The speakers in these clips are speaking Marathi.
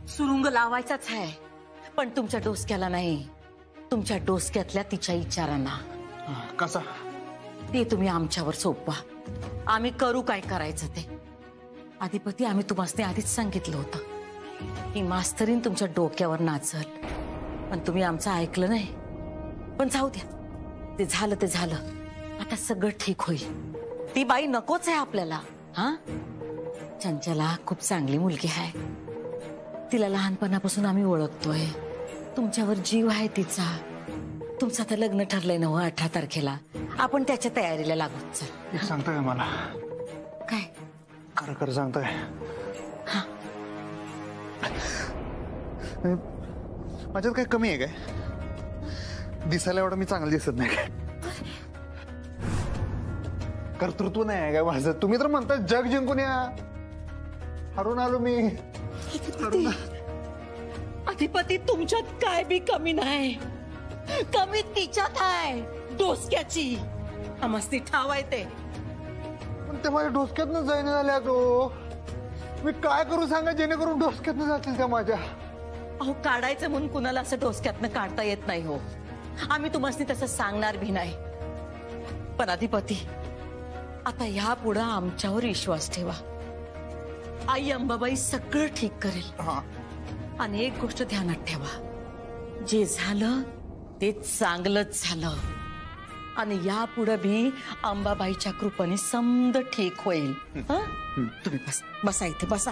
सुरुंग लावायचाच आहे, पण तुमच्या डोसक्याला नाही, तुमच्या डोसक्यातल्या तिच्या विचारांना. कसा? ते तुम्ही आमच्यावर सोपवा, आम्ही करू काय करायचं ते. अधिपती, आम्ही तुम्हाला आधीच सांगितलं होतं की मास्तरीन तुमच्या डोक्यावर नाचल, पण तुम्ही आमचं ऐकलं नाही. पण जाऊ द्या, ते झालं ते झालं. आता सगळं ठीक होईल. ती बाई नकोच आहे आपल्याला. हा, चंचला खूप चांगली मुलगी आहे. तिला लहानपणापासून आम्ही ओळखतोय. तुमच्यावर जीव आहे तिचा. तुमचं आता लग्न ठरलंय ना 18 तारखेला. आपण त्याच्या तयारीला लागू. चल. सांगताय मला काय? खरं खरं सांगताय? हा, माझ्यात काही कमी आहे काय? दिसायला एवढं मी चांगलं दिसत नाही काय? कर्तृत्व नाही आहे काय माझं? तुम्ही तर म्हणता जग जिंकून या. हरून आलो मी. अधिपती, तुमच्यात काय बी कमी नाही. कमी तिच्यात आहे, डोसक्याची. आमस्ती ठाव आहे ते. पण ते माझ्या डोसक्यातनं जाईना झाल्या. तो मी काय करू सांगा जेणेकरून डोसक्यातनं जातील त्या माझ्या? अहो, काढायचं म्हणून कुणाला असं डोसक्यातनं काढता येत नाही हो. आम्ही तुम्हाला तसं सांगणार भी नाही. पण अधिपती, आता ह्या पुढे आमच्यावर विश्वास ठेवा. आई अंबाबाई सगळं ठीक करेल. आणि एक गोष्ट ध्यानात ठेवा, जे झालं ते चांगलंच झालं. आणि या पुढे भी अंबाबाईच्या कृपेने समद ठीक होईल. तुम्ही बसा इथे बसा.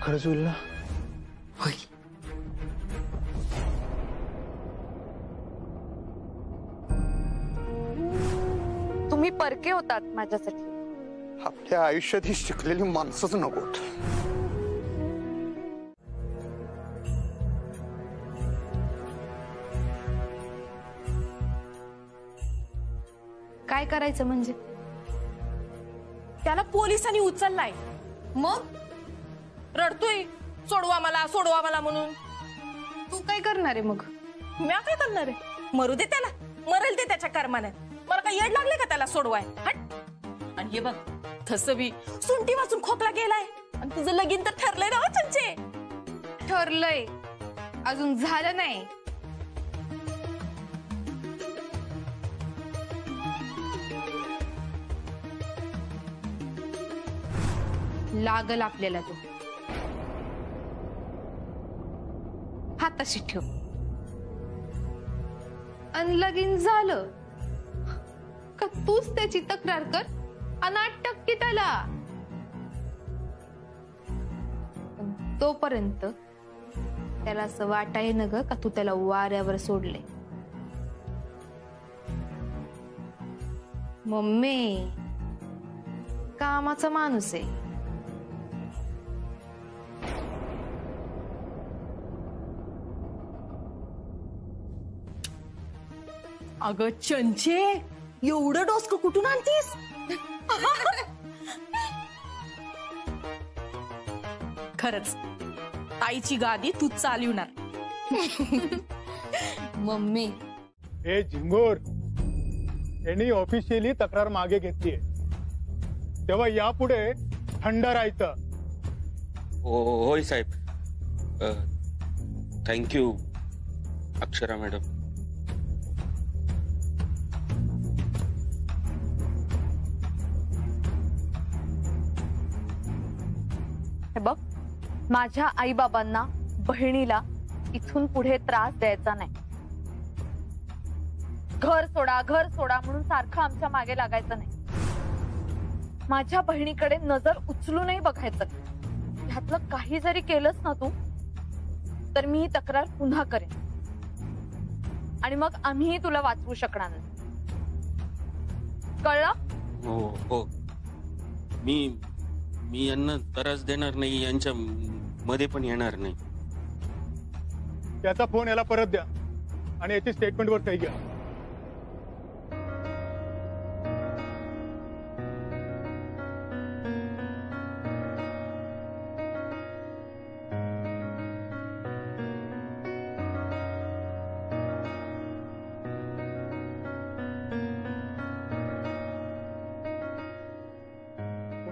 खरंच होईल ना? होईल. तुम्ही परके होतात माझ्यासाठी. आपल्या आयुष्यात ही शिकलेली माणसंच नकोत. काय करायचं म्हणजे? त्याला पोलिसांनी उचललाय. मग रडतोय, सोडवा मला म्हणून. तू काय करणार आहे मग? मी काय करणार आहे? मरू दे त्याला, मरेल ते त्याच्या कर्माने. मला काय येड लागले का त्याला सोडवाय? हट. आणि हे बघ, तसं बी सुंटी वाचून खोकला गेलाय. आणि तुझं लगीन तर ठरलंय ना चंचे? ठरलंय, अजून झालं नाही. लागल आपल्याला तो. हाताशी ठेव. आणि लगीन झालं का तूच त्याची तक्रार कर आणि अटक की त्याला. तोपर्यंत त्याला असं वाटाय न ग का तू त्याला वाऱ्यावर सोडले. मम्मी कामाचा माणूस आहे. अगं चंचे, एवढं डोसकं कुठून आणतीस? खरंच ताईची गादी तू चालवणार. मम्मी हे झिंगोर यांनी ऑफिशियली तक्रार मागे घेतलीये, तेव्हा यापुढे थंड राहायचं. होय साहेब. Thank you Akshara madam. हे बघ, माझ्या आई बाबांना, बहिणीला इथून पुढे त्रास द्यायचा नाही. घर सोडा म्हणून सारखं आमच्या मागे लागायचं नाही. माझ्या बहिणीकडे नजर उचलूनही बघायचं. ह्यातलं काही जरी केलंस ना तू, तर मी ही तक्रार पुन्हा करेन. आणि मग आम्हीही तुला वाचवू शकणार नाही. कळलं? हो हो, मी यांना त्रास देणार नाही, यांच्या मध्ये पण येणार नाही. त्याचा फोन याला परत द्या आणि याची स्टेटमेंटवर सही घ्या.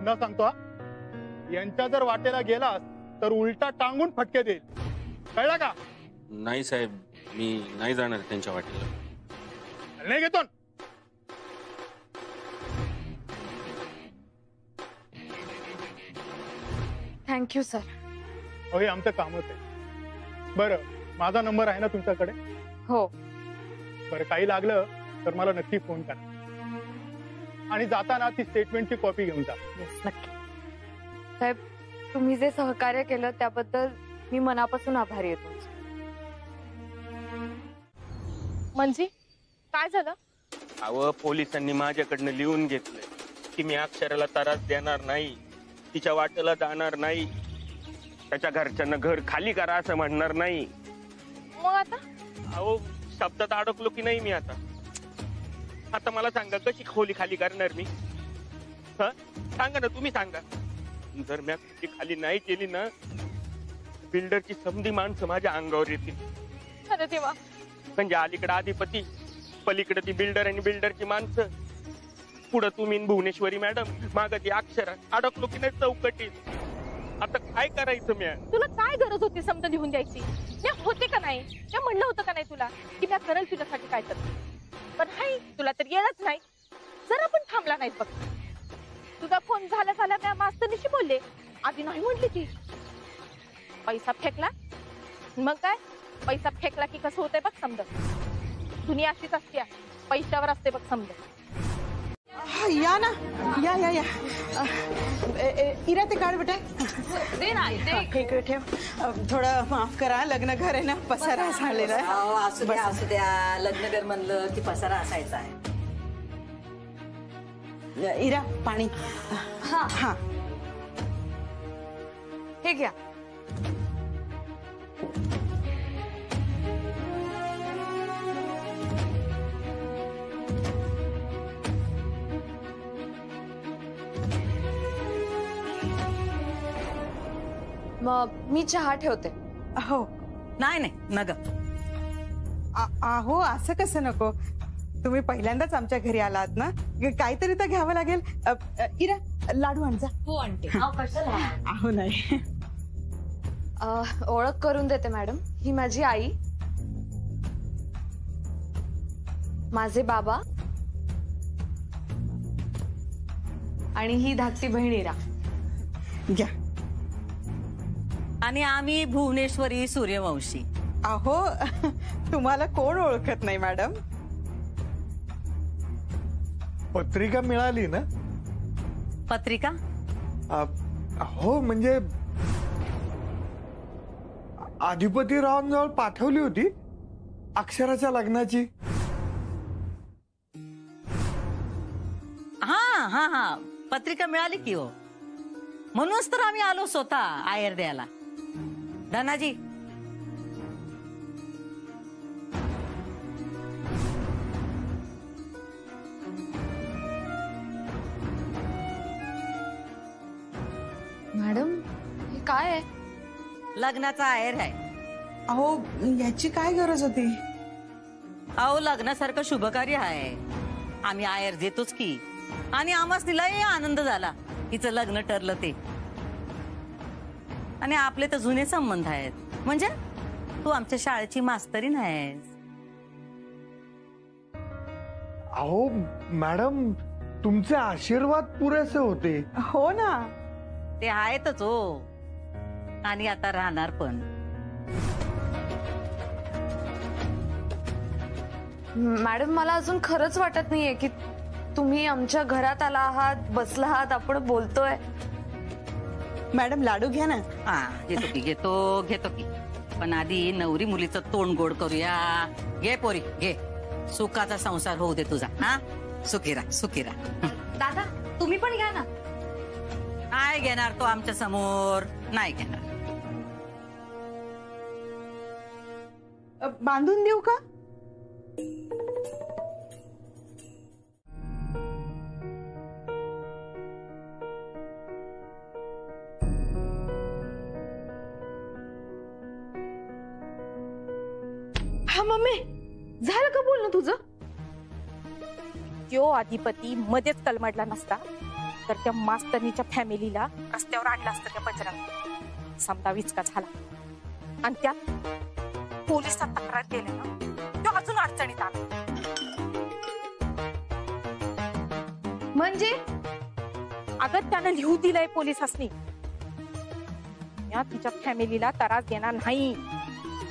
पुन्हा सांगतो हा, यांच्या जर वाटेला गेलास तर उलटा टांगून फटके देईल, कळला का? नाही साहेब, मी नाही जाणार त्यांच्या वाटेला. नाही घेतो. Thank you sir. हो, हे आमचं कामच आहे. बरं, माझा नंबर आहे ना तुमच्याकडे? हो. बरं, काही लागलं तर मला नक्की फोन करा. आणि जाताना ती स्टेटमेंटची कॉपी घेऊन जा. नक्की. साहेब, तुम्ही जे सहकार्य केलं त्याबद्दल मी मनापासून आभारी आहे तुमची. म्हणजे काय झालं? अहो, पोलिसांनी माझ्याकडनं लिहून घेतलंय की मी अक्षराला त्रास देणार नाही, तिच्या वाटेला जाणार नाही, त्याच्या घरच्यांना घर खाली करा असं म्हणणार नाही. मग आता अहो, शब्दात अडकलो की नाही मी आता? आता मला सांगा, कशी खोली खाली करणार मी? हा, सांगा ना, तुम्ही सांगा. जर मी ती खाली नाही केली ना, बिल्डरची समधी माणसं माझ्या अंगावर येतील. अरे देवा. म्हणजे अलीकडे अधिपती, पलीकडे ती बिल्डर आणि बिल्डरची माणसं, पुढं तुम्ही भुवनेश्वरी मॅडम, माग ती अक्षरा. अडकलो की नाही चौकटीत? आता काय करायचं मी? तुला काय गरज होती समजा लिहून द्यायची? मी होते का नाही? मी म्हणलं होतं का नाही तुला की मी करेल तुझ्यासाठी काय तर? पण हाय, तुला तर येणच नाही. जरा पण थांबला नाही बघ. तुझा फोन झाला त्या मास्तरनीशी बोलले, आधी नाही म्हटली ती. पैसा फेकला, मग काय? पैसा फेकला की कसं होतंय बघ समजत. दुनिया अशीच असते, पैशावर असते बघ समजत. या ना, या या या. इरा ते काढ बेटा. दे ना, दे. इकडे ठेव. थोडं माफ करा, लग्न घर आहे ना, पसारा झालेला आहे. असू द्या, लग्न घर म्हणलं की पसारा असायचा आहे. इरा, पाणी. हा, हा, हे घ्या. मग मी चहा ठेवते. हो. नाही नाही नग. अहो, असं कसं नको. तुम्ही पहिल्यांदाच आमच्या घरी आलात ना, काहीतरी तर घ्यावं लागेल. इरा, लाडू आण जा. हो आणते. अहो नाही. ओळख करून देते मॅडम. ही माझी आई, माझे बाबा आणि ही धाकटी बहीण इरा. घ्या. आणि आम्ही भुवनेश्वरी सूर्यवंशी. अहो, तुम्हाला कोण ओळखत नाही मॅडम? पत्रिका मिळाली ना? पत्रिका? हो, म्हणजे अधिपतीरावांजवळ पाठवली होती अक्षराच्या लग्नाची. हा हा हा, पत्रिका मिळाली की हो. म्हणूनच तर आम्ही आलो स्वतः आयर द्यायला. धनाजी, मॅडम, हे काय आहे? लग्नाचा आयर आहे. अहो, याची काय गरज होती? अहो, लग्नासारखं शुभकार्य आहे, आम्ही आयर देतोच की. आणि आम्हाच तिलाही आनंद झाला हिचं लग्न ठरलं ते. आणि आपले तर जुने संबंध आहेत. म्हणजे तू आमच्या शाळेची मास्तरीण आहेस. अहो मॅडम, तुमचे आशीर्वाद पुरेसे होते. हो ना. ते आहेतच हो, आणि आता राहणार पण. मॅडम, मला अजून खरंच वाटत नाहीये की तुम्ही आमच्या घरात आला आहात, बसला आहात, आपण बोलतोय. मॅडम, लाडू घ्या ना. हा, घेतो की घेतो घेतो की. पण आधी नवरी मुलीचं तोंड गोड करूया. घे पोरी घे. सुखाचा संसार होऊ दे तुझा. हा, सुखी राहा, सुखी राहा. दादा, तुम्ही पण घ्या ना. नाही घेणार तो आमच्या समोर, नाही घेणार. बांधून देऊ का? हा मम्मी, झालं का बोलणं तुझं? त्यो अधिपती मध्येच कलमडला नसता तर त्या मास्तरनीच्या फॅमिलीला रस्त्यावर आणलं असतं त्या बजरंग. समजा विचका झाला आणि त्यात पोलिसात तक्रार केली ना, तो अजून अडचणीत आला. म्हणजे अगं त्यानं लिहू दिलंय पोलिसांनी, या तिच्या फॅमिलीला त्रास देणार नाही,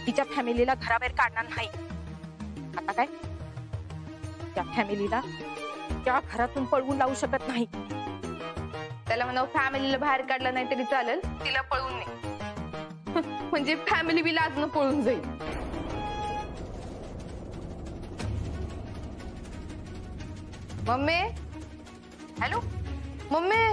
तिच्या फॅमिलीला घराबाहेर काढणार नाही. आता काय त्या फॅमिलीला त्या घरातून पळवून लावू शकत नाही. त्याला म्हणा फॅमिलीला बाहेर काढलं नाही तरी चालेल, तिला पळून नाही. म्हणजे फॅमिली बी लाजनं पळून जाईल. Mummy, hello mummy.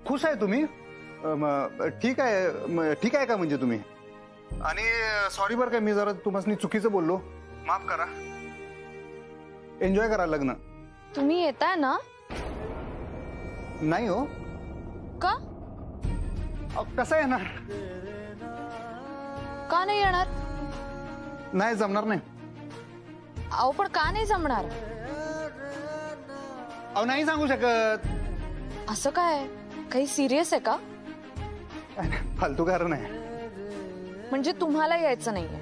खुश आहे तुम्ही? ठीक आहे, ठीक आहे का म्हणजे तुम्ही? आणि सॉरी बरं का, मी जरा तुम्हाला चुकीचं बोललो, माफ करा. एन्जॉय करा लग्न. तुम्ही येताय ना? नाही हो. का? कसं येणार? का नाही येणार? नाही जमणार नाही. अहो पण का नाही जमणार? अहो नाही सांगू शकत. असं काय? काही सिरियस आहे का? फालतू कारण आहे. म्हणजे तुम्हाला यायचं नाहीये?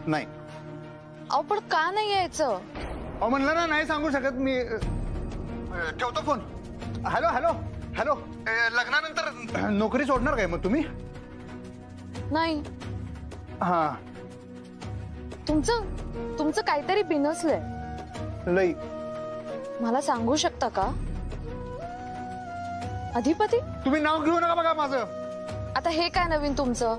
नाही. अहो पण का नाही यायचं? अहो म्हणलं ना नाही सांगू शकत मी. ठेवतो फोन. Hello hello hello. लग्नानंतर नोकरी सोडणार काय मग तुम्ही? नाही. हा. तुमचं काहीतरी बिनसलंय. लई. मला सांगू शकता का? अधिपती तुम्ही नाव घेऊ नका बघा माझं. आता हे काय नवीन तुमचं?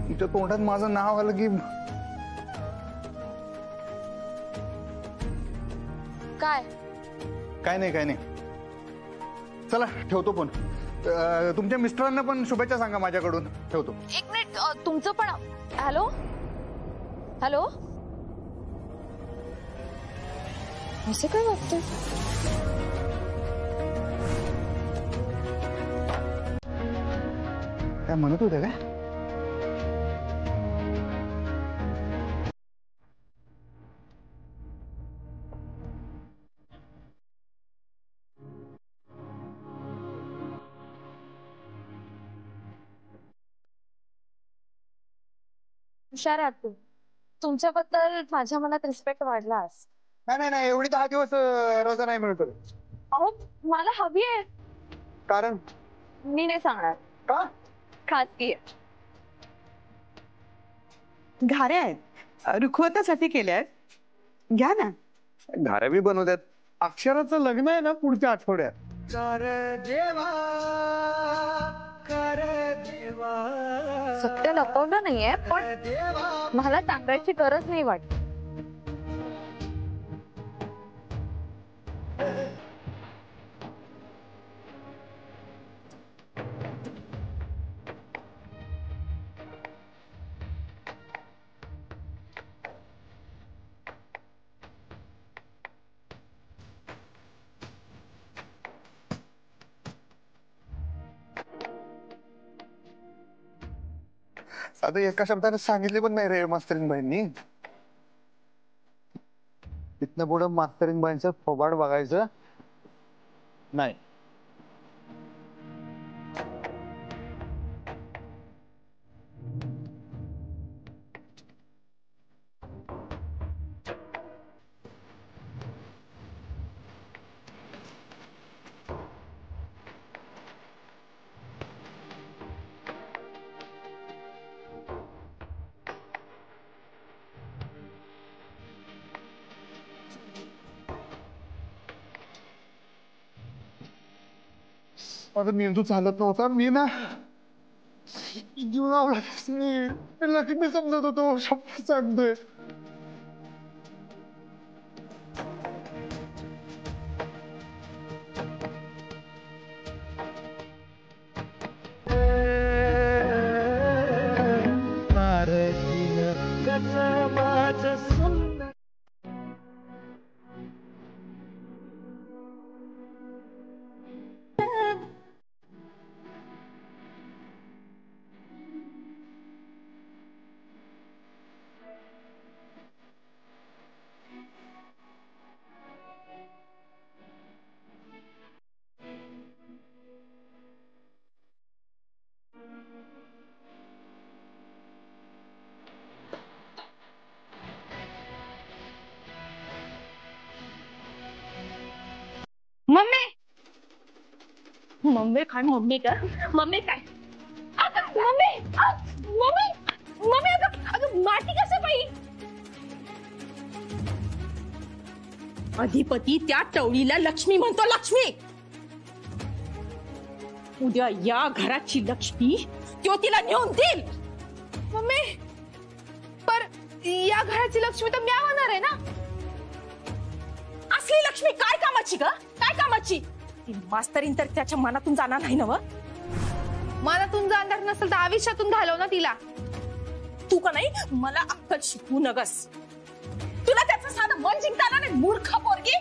तुमच्या तोंडात माझं नाव आलं की काय? काय नाही काय नाही. चला ठेवतो फोन. तुमच्या मिस्टरांना पण शुभेच्छा सांगा माझ्याकडून. ठेवतो. एक मिनिट. तुमचं पण. Hello hello. असं काय वाटतं? काय म्हणत होते काय? हुशार आहात तुम्ही. तुमच्याबद्दल माझ्या मनात रिस्पेक्ट वाढलास. नाही नाही एवढी 10 दिवस रजा नाही मिळत. अहो मला हवी आहे. कारण? मी नाही सांगणार. का? खाजगी आहे. घाऱ्या आहेत, रुखवतासाठी केल्या आहेत, घ्या ना. घाऱ्या बी बनवतात. अक्षराचं लग्न आहे ना पुढच्या आठवड्यात. सत्य लपवलं नाहीये, पण मला सांगायची गरज नाही वाटत. आता एका शब्दाने सांगितले पण नाही रे मास्तरीन बाईंनी. इथनं पुढं मास्तरीन बाईंचं फोबाड बघायचं नाही. माझा मेंदू चालत नव्हता. मी ना जीव लावला. मी समजत होतो. शब्द सांगतोय. मम्मी मम्मी काय मम्मी का मम्मी काय मम्मी मम्मी मम्मी अगं माती कसं बाई अधिपती त्या टवळीला लक्ष्मी म्हणतो लक्ष्मी उद्या या घराची लक्ष्मी तो तिला नेऊन देईल मम्मी पर या घराची लक्ष्मी तर म्या होणार आहे ना असली लक्ष्मी काय कामाची का काय कामाची ती मास्तरीन तर त्याच्या मनातून जाणार नाही ना व मनातून जाणार नसेल तर आयुष्यातून घालव ना तिला तू का नाही मला अक्कल शिकवू नगस तुला त्याचं साधं मन जिंकता आलं नाही मूर्ख पोरगी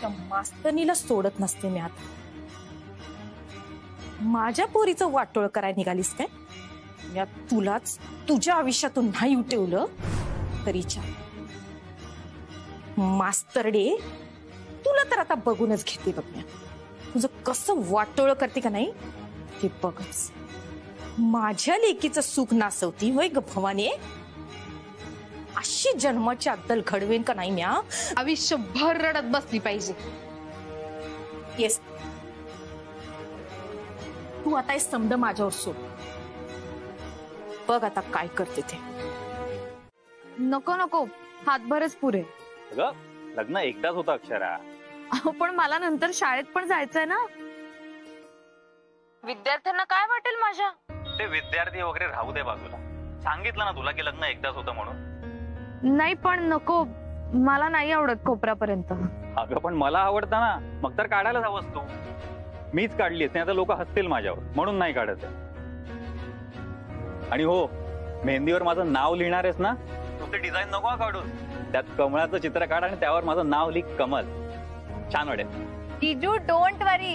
त्या मास्तरीला सोडत नसते मी आता माझ्या पोरीचं वाटोळ करायला निघालीस काय मी तुलाच तुझ्या आयुष्यातून नाही उठवलं तरीच्या मास्तरडे तुला तर आता बघूनच घेते बघ मी तुझं कसं वाटोळ करते का नाही हे बघच माझ्या लेकीचं सुख नासवती होय ग भवानी अशी जन्माची अद्दल घडवेन का नाही म्या आयुष्यभर रडत बसली पाहिजे येस तू आता हे समज माझ्यावर सोड बघ आता काय करते ते नको नको हातभरच पुरे लग्न एकदाच होतं अक्षरा पण मला नंतर शाळेत पण जायचंय ना विद्यार्थ्यांना काय वाटेल माझ्या ते विद्यार्थी वगैरे राहू दे बाजूला सांगितलं ना तुला की लग्न एकदाच होतं म्हणून नाही पण नको मला नाही आवडत कोपऱ्यापर्यंत अगं पण मला आवडतं ना मग तर काढायलाच हवंस तू मीच काढलीस नाही आता लोक हसतील माझ्यावर म्हणून नाही काढत आणि हो मेहंदीवर माझं नाव लिहिणार आहेस ना नुसते डिझाईन नको काढून त्यात कमळाचं चित्र काढ आणि त्यावर माझं नाव लिख कमल छान वाटेल जीजू डोंट वरी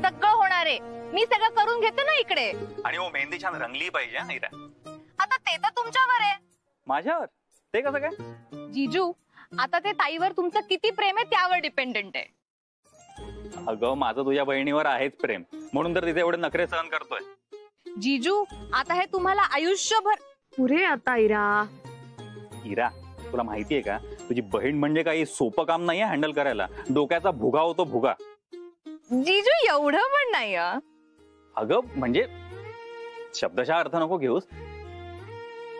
सगळं होणार आहे मी सगळं करून घेते ना इकडे आणि हो मेहंदी छान रंगली पाहिजे हा इरा आता ते तर तुमच्यावर आहे माझ्यावर ते कसं काय जीजू आता ते ताईवर तुमचं किती प्रेम आहे त्यावर डिपेंडेंट आहे अगं माझं तुझ्या बहिणीवर आहेच प्रेम म्हणून तर तिथे एवढे नखरे सहन करतोय जीजू आता हे तुम्हाला आयुष्यभर पुरे आता इरा तुला माहितीये का तुझी बहीण म्हणजे काही सोपं काम नाहीये हँडल करायला डोक्याचा भुगा होतो भुगा जीजू एवढं पण नाही अगं म्हणजे शब्दशः अर्थ नको घेऊस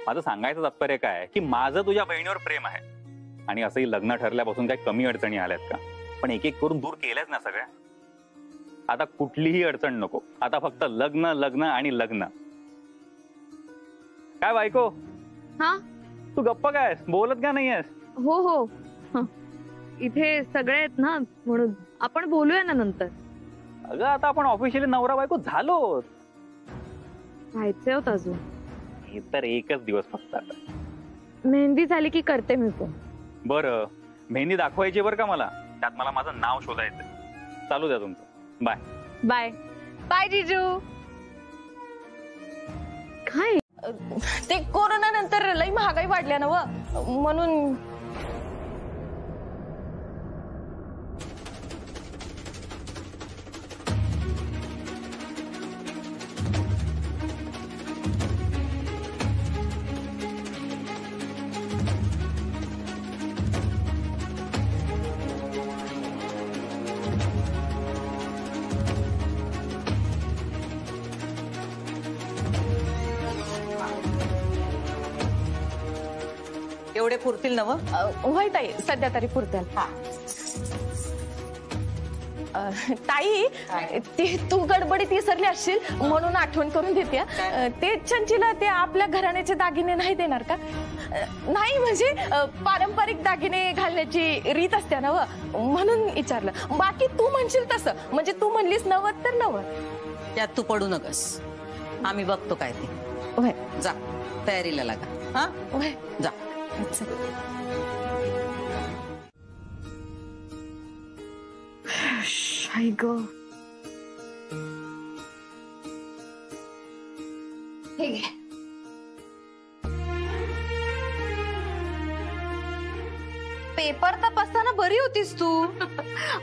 माझं सांगायचं तात्पर्य काय की माझं तुझ्या बहिणीवर प्रेम आहे आणि असंही लग्न ठरल्यापासून काही कमी अडचणी आल्यात का पण एक एक करून दूर केल्याच ना सगळ्या आता कुठलीही अडचण नको आता फक्त लग्न लग्न आणि लग्न काय बायको हा तू गप्प काय बोलत का नाहीयेस हो हो इथे सगळे आहेत ना म्हणून आपण बोलूया ना नंतर अगं आता आपण ऑफिशियली नवरा बायको झालो व्हायचे होत अजून हे तर एकच दिवस फक्त आता मेहंदी झाली की करते मी पण बरं मेहंदी दाखवायची बरं का मला त्यात मला माझं नाव शोधायचं चालू द्या तुमचं बाय बाय बाय जीजू काय ते कोरोना नंतर लई महागाई वाढल्या ना व म्हणून एवढे पुरतील ना व होय ताई सध्या तरी पुरत्याल ताई ते तू गडबडीत विसरली असशील म्हणून आठवण करून देते ते चंचीला ते आपल्या घराण्याचे दागिने नाही देणार का नाही म्हणजे पारंपरिक दागिने घालण्याची रीत असते ना म्हणून विचारलं. बाकी तू म्हणशील तसं, म्हणजे तू म्हणलीस नवत तर नवत. यात तू पडू नकस, आम्ही बघतो काय ते. वय जा तयारीला लागा. हा वय जा. आई ग, हे घे. पेपर तपासताना बरी होतीस तू.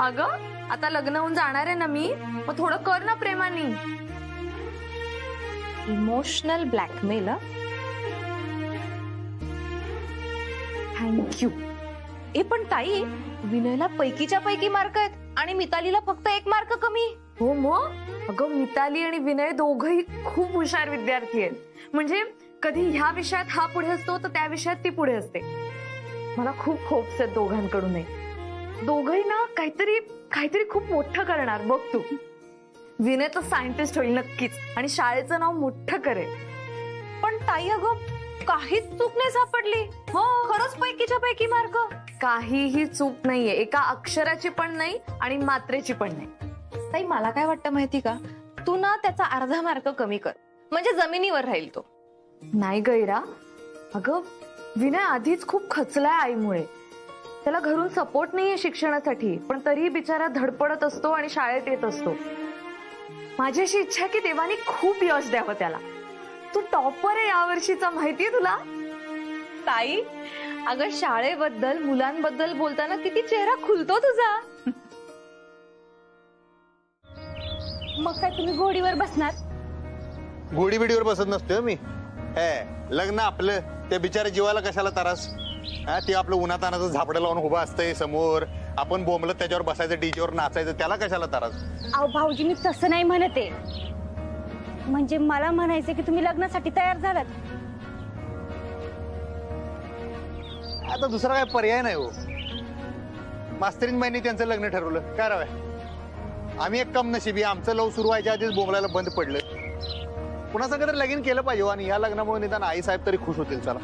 अगं आता लग्न होऊन जाणार आहे ना मी, मग थोडं कर ना प्रेमाने. Emotional blackmail. थँक्यू. ए पण ताई, विनयला पैकीच्या पैकी मार्क आहेत आणि मितालीला फक्त 1 मार्क कमी. हो मग. अगं मिताली आणि विनय दोघही खूप हुशार विद्यार्थी आहेत. म्हणजे कधी ह्या विषयात हा पुढे असतो तर त्या विषयात ती पुढे असते. मला खूप होप्स आहेत दोघांकडूनही. दोघही ना काहीतरी खूप मोठं करणार बघ तू. विनय तर सायंटिस्ट होईल नक्कीच आणि शाळेचं नाव मोठं करेल. पण ताई अगं काहीच चूक नाही सापडली. हो खरंच पैकीच्या पैकी मार्क. काहीही चूक नाहीये, एका अक्षराची पण नाही आणि मात्रेची पण नाही. ताई मला काय वाटतं माहिती का, तू ना त्याचा अर्धा मार्क कमी कर, म्हणजे जमिनीवर राहील तो. नाही गैरा, अगं विनय आधीच खूप खचलाय आईमुळे. त्याला घरून सपोर्ट नाहीये शिक्षणासाठी, पण तरीही बिचारा धडपडत असतो आणि शाळेत येत असतो. माझी अशी इच्छा आहे की देवानी खूप यश द्यावं त्याला. तू टॉपर आहे यावर्षीचा, माहितीये तुला. ताई अगं शाळेबद्दल मुलांबद्दल बोलताना किती चेहरा खुलतो तुझा. मग काय तुम्ही घोडीवर बसणार? गोडी बिडीवर बसत नसतोय मी. लग्न आपलं, त्या बिचाऱ्या जीवाला कशाला त्रास. ते आपलं उन्हातानाचं झापडं लावून उभं असतंय समोर, आपण बोंबलत त्याच्यावर बसायचं, डीजेवर नाचायचं, त्याला कशाला त्रास. अहो भाऊजी मी तसं नाही म्हणते, म्हणजे मला म्हणायचं की तुम्ही लग्नासाठी तयार झालात. आता दुसरा काय पर्याय नाही हो. मास्तरीनबाईंनी त्यांचं लग्न ठरवलं, काय राव. आम्ही एक कम नशिबी, आमचं लव सुरू व्हायच्या आधीच बोंबलायला बंद पडलं. कुणासंग तरी लगीन केलं पाहिजे आणि या लग्नामुळे निदान आई साहेब तरी खुश होतील. चला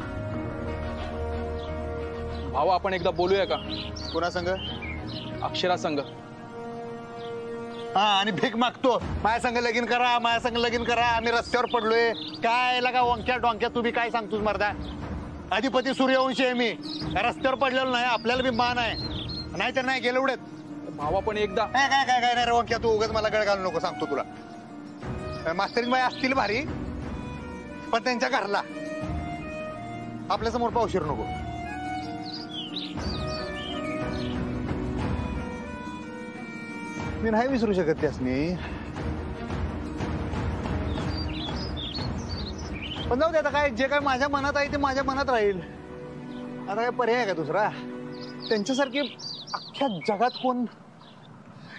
भाऊ आपण एकदा बोलूया का? कुणासंग? अक्षरा संघ. हा आणि भीक मागतो, माझ्या संग लगीन करा, माझ्या संग लगीन करा, आम्ही रस्त्यावर पडलोय. काय लगा वंक्या डोंक्या, तू बी काय सांगतोस मर्दा. अधिपती सूर्यवंशी आहे मी, रस्त्यावर पडलेलो नाही, आपल्याला बी मान आहे. नाही तर नाही गेलं उडत. भाऊ आपण एकदा काय काय काय काय नाही रे वंक्या, तू उगाच मला गळ घालू नको, सांगतो तुला. मास्तरीनबाई असतील भारी, पण त्यांच्या घरला आपल्या समोर पावशीर नको. मी नाही विसरू शकत त्यासनी. पण जाऊ दे आता, काय जे काय माझ्या मनात आहे ते माझ्या मनात राहील. आता काय पर्याय आहे का दुसरा. त्यांच्यासारखी अख्ख्या जगात कोण,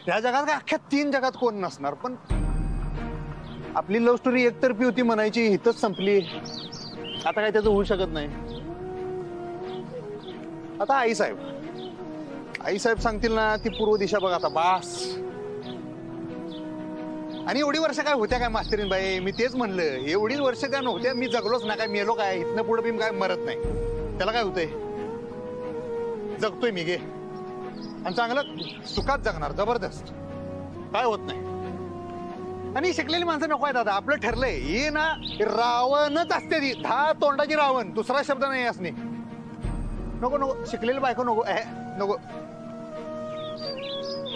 या जगात काय अख्ख्या 3 जगात कोण नसणार. पण आपली लव्ह स्टोरी एकतर्फी होती म्हणायची, हितच संपली. आता काय त्याचं होऊ शकत नाही. आता आई साहेब सांगतील ना ती पूर्व दिशा बघ आता बास. आणि एवढी वर्ष काय होत्या काय मास्तरीनबाई, मी तेच म्हणलं, एवढी वर्ष त्या नव्हत्या. मी जगलोच ना, काय मेलो काय, इथनं पुढे मी काय मरत नाही. त्याला काय होतंय, जगतोय मी गे, आणि चांगलं सुखात जगणार, जबरदस्त, काय होत नाही. आणि शिकलेली माणसं नको आहेत दादा. आपलं ठरलंय हे ना, रावणच असते ती, 10 तोंडाची रावण, दुसरा शब्द नाही असणे. नको नको, शिकलेली बायको नको, नको.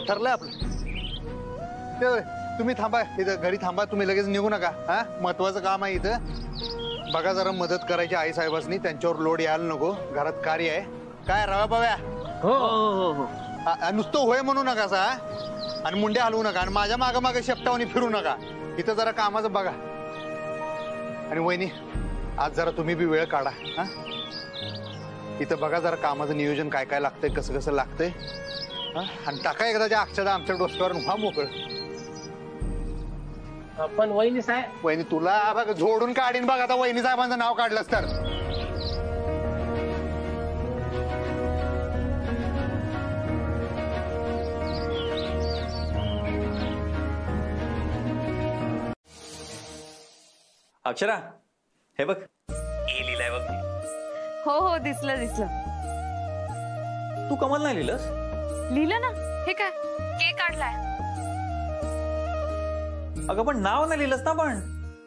ठरलंय आपलं. तुम्ही थांबा इथं, घरी थांबा, तुम्ही लगेच निघू नका. हा महत्वाचं काम आहे इथं. बघा जरा मदत करायची आई साहेबांनी, त्यांच्यावर लोड यायला नको. घरात कार्य आहे. काय रावा बाव्या, नुसतं होय म्हणू नका सा, आणि मुंडे हलवू नका, आणि माझ्या मागं मागं शेपटावणी फिरू नका. इथं जरा कामाचं बघा. आणि वहिनी आज जरा तुम्ही बी वेळ काढा. हा इथं बघा जरा कामाचं नियोजन काय काय लागतंय, कसं कसं लागतंय. आणि टाका एकदाच्या अक्षदा आमच्या डोसक्यावर, व्हा मोकळ. पण वहिनी साहेब, वहिनी तुला बघ झोडून काढीन बघ आता, वहिनी साहेबांचं नाव काढलंस तर. अक्षरा हे बघ, ए लिहिलाय बघ. हो हो, दिसलं दिसलं. तू कमल नाही लिहिलंस? लिहिलं ना. हे काय केक काढलाय? अगं पण नाव नाही लिहिलंस ना. पण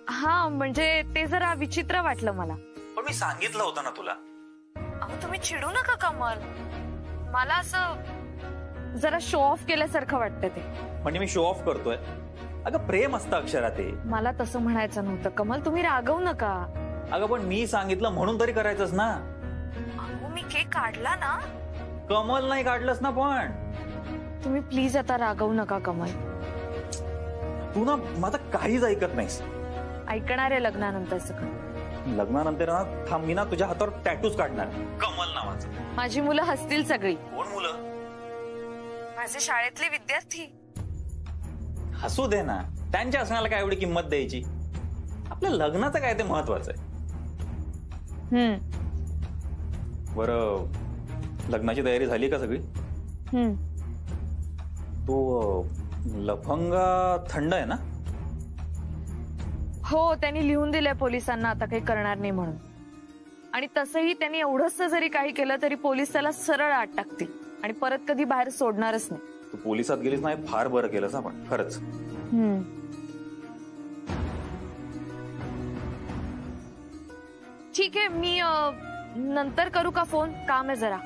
हा, म्हणजे ते जरा विचित्र वाटलं मला. पण मी सांगितलं होतं ना तुला. अहो तुम्ही चिडू नका कमल. मला असं जरा शो ऑफ केल्यासारखं वाटतं ते. म्हणजे मी शो ऑफ करतोय? अगं प्रेम असतं अक्षरा ते. मला तसं म्हणायचं नव्हतं कमल, तुम्ही रागवू नका. अगं पण मी सांगितलं म्हणून तरी करायचंच ना. अहो मी केक काढला ना. कमल नाही काढलंस ना. पण तुम्ही प्लीज आता रागवू नका कमल. तू ना माझं काहीच ऐकत नाहीस. ऐकणार आहे लग्नानंतर सगळं. लग्नानंतर ना थांब, मी ना तुझ्या हातावर टॅटूज काढणार कमल नावाचं. माझी मुलं हसतील सगळी. कोण मुलं? माझे शाळेतले विद्यार्थी. हसू दे ना, त्यांच्या हसण्याला काय एवढी किंमत द्यायची? आपल्या लग्नाचं काय ते महत्वाचं आहे. बरं, लग्नाची तयारी झाली का सगळी? तो लफंगा थंड आहे ना? हो, त्यांनी लिहून दिलंय पोलिसांना आता काही करणार नाही म्हणून. आणि तसंही त्यांनी एवढंच जरी काही केलं तरी पोलीस त्याला सरळ आत टाकतील आणि परत कधी बाहेर सोडणारच नाही. तू पोलिसात गेलीस नाही, फार बरं केलंस आपण खरंच. ठीक आहे, मी नंतर करू का फोन? काम आहे जरा.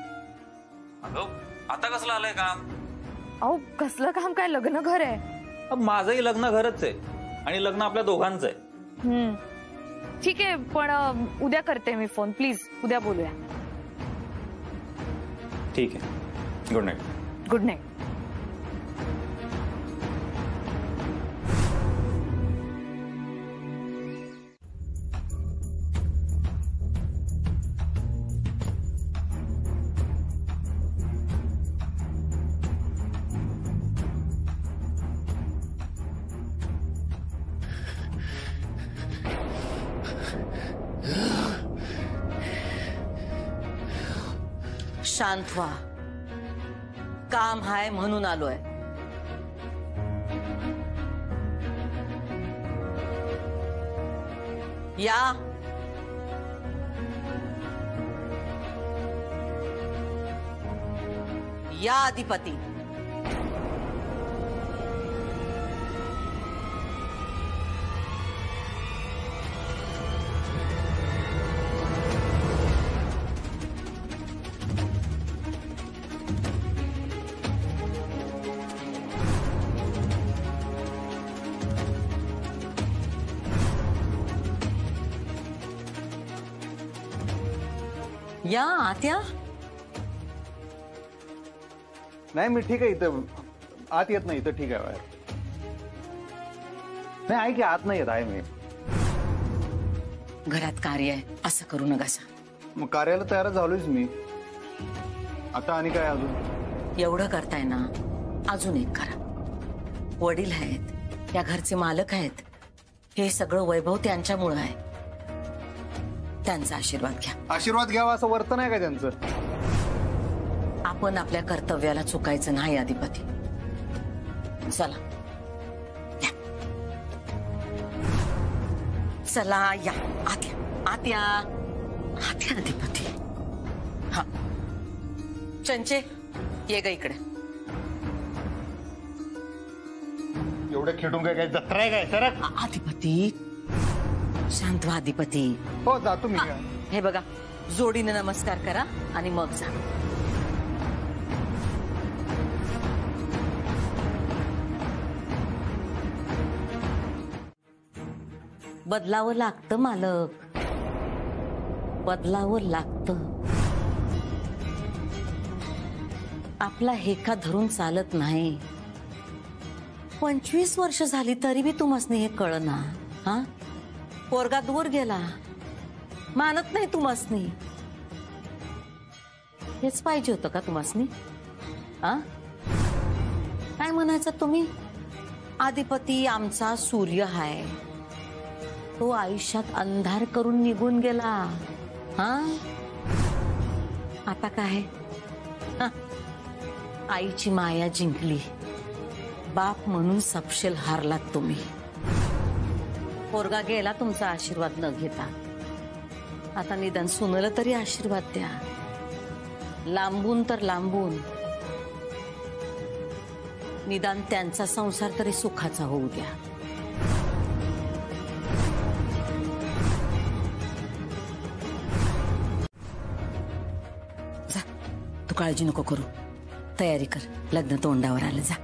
अगं आता कसलं आलंय काम? अहो कसलं काम काय, लग्न घर आहे. माझंही लग्न घरच आहे आणि लग्न आपल्या दोघांचं आहे. ठीक आहे, पण उद्या करते मी फोन. प्लीज उद्या बोलूया. ठीक आहे. Good night. Good night. शांत व्हा. काम हाय म्हणून आलोय. या. या अधिपती. या आत्या. नाही मी ठीक आहे, इथं आत येत नाही. इथं ठीक आहे बाहेर. नाही आहे की आत नाही येत आहे मी. घरात कार्य आहे असं करू नकासा. मग कार्याला तयार झालोच मी. आता आणि काय अजून? एवढं करताय ना, अजून एक करा. वडील आहेत, या घरचे मालक आहेत. हे सगळं वैभव त्यांच्यामुळे आहे. त्यांचा आशीर्वाद घ्या. आशीर्वाद घ्यावा असं वर्तन आहे का त्यांचं? आपण आपल्या कर्तव्याला चुकायचं नाही अधिपती. चला या. चला या. आत्या आत्या आत्या अधिपती. हा चंचे ये ग इकडे. एवढं खेटून काय जत्रा आहे काय? सर अधिपती शांत व्हा. अधिपती हो जातो मी. हे बघा, जोडीने नमस्कार करा आणि मग जा. बदलावं लागतं मालक, बदलावं लागतं. आपला हेका धरून चालत नाही. 25 वर्ष झाली तरी बी तुम्हासनी हे कळना. हा पोरगा दूर गेला, मानत नाही तुम्हासनी. हेच पाहिजे होतं का तुम्हासनी? हा काय म्हणायचं तुम्ही? अधिपती आमचा सूर्य हाय, तो आयुष्यात अंधार करून निघून गेला. हा आता काय? आईची माया जिंकली, बाप म्हणून सपशेल हारलात तुम्ही. पोरगा गेला तुमचा आशीर्वाद न घेता. आता निदान सुनलं तरी आशीर्वाद द्या, लांबून तर लांबून, निदान त्यांचा संसार तरी सुखाचा होऊ द्या. जा, तू काळजी नको करू, तयारी कर, लग्न तोंडावर आलं. जा.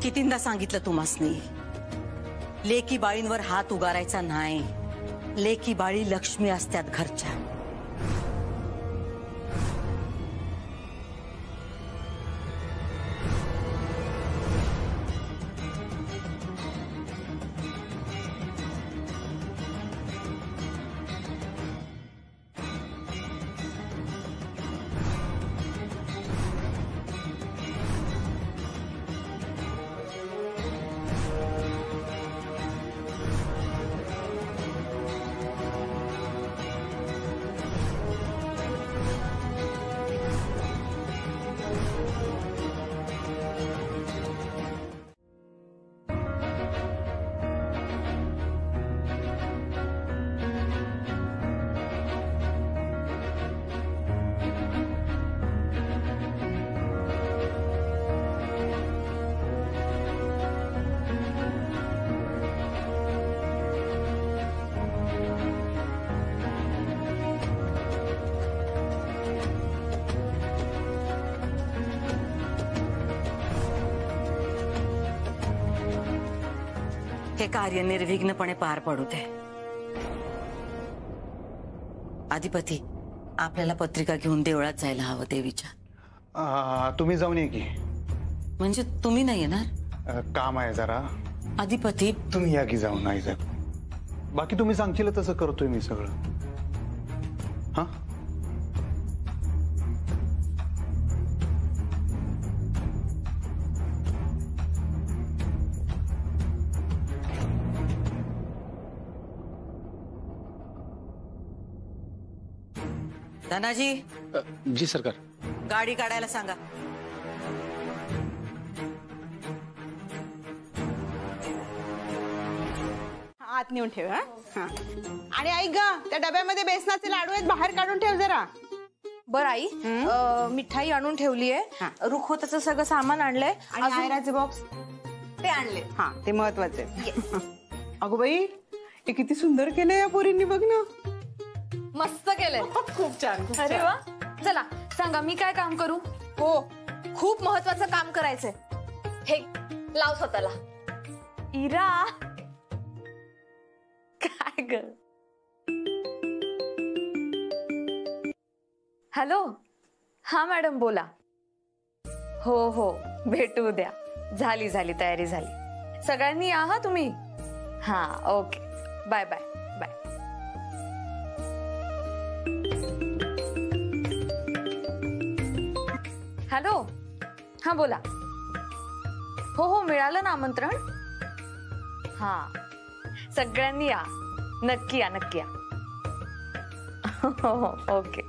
कितींदा सांगितलं तुम्हासनी, लेकी बाळींवर हात उगारायचा नाही. लेकी बाळी लक्ष्मी असतात घरच्या. हे कार्य निर्विघ्नपणे पार पडू दे. अधिपती, आपल्याला पत्रिका घेऊन देवळात जायला हवं देवीच्या. तुम्ही जाऊन ये की. म्हणजे तुम्ही नाही येणार? काम आहे जरा. अधिपती, तुम्ही या की जाऊन. नाही जात, बाकी तुम्ही सांगशील तसं करतोय मी सगळं. हा, धनाजी. जी सरकार. गाडी काढायला सांगा. आत नेऊन ठेव. हा, आणि आई ग, त्या डब्यामध्ये बेसनाचे लाडू आहेत, बाहेर काढून ठेव जरा. बर आई, मिठाई आणून ठेवलीये, रुखवताचं सगळं सामान आणलंय, आणि आयराचे बॉक्स ते आणले. हा, ते महत्वाचे. अगो बाई, हे किती सुंदर केलंय या पोरींनी, बघ ना. मस्त केलंय. खूप छान. अरे वा. चला सांगा, मी काय काम करू? हो, खूप महत्वाचं काम करायचंय. हे लाव स्वतःला. इरा, काय ग? हॅलो. हा मॅडम, बोला. हो हो, भेटू उद्या. झाली तयारी झाली. सगळ्यांनी या हा तुम्ही. हा, okay. Bye bye bye. Hello. हा, बोला. हो हो, मिळालं ना आमंत्रण. हा, सगळ्यांनी या. नक्की या, नक्की या. Okay.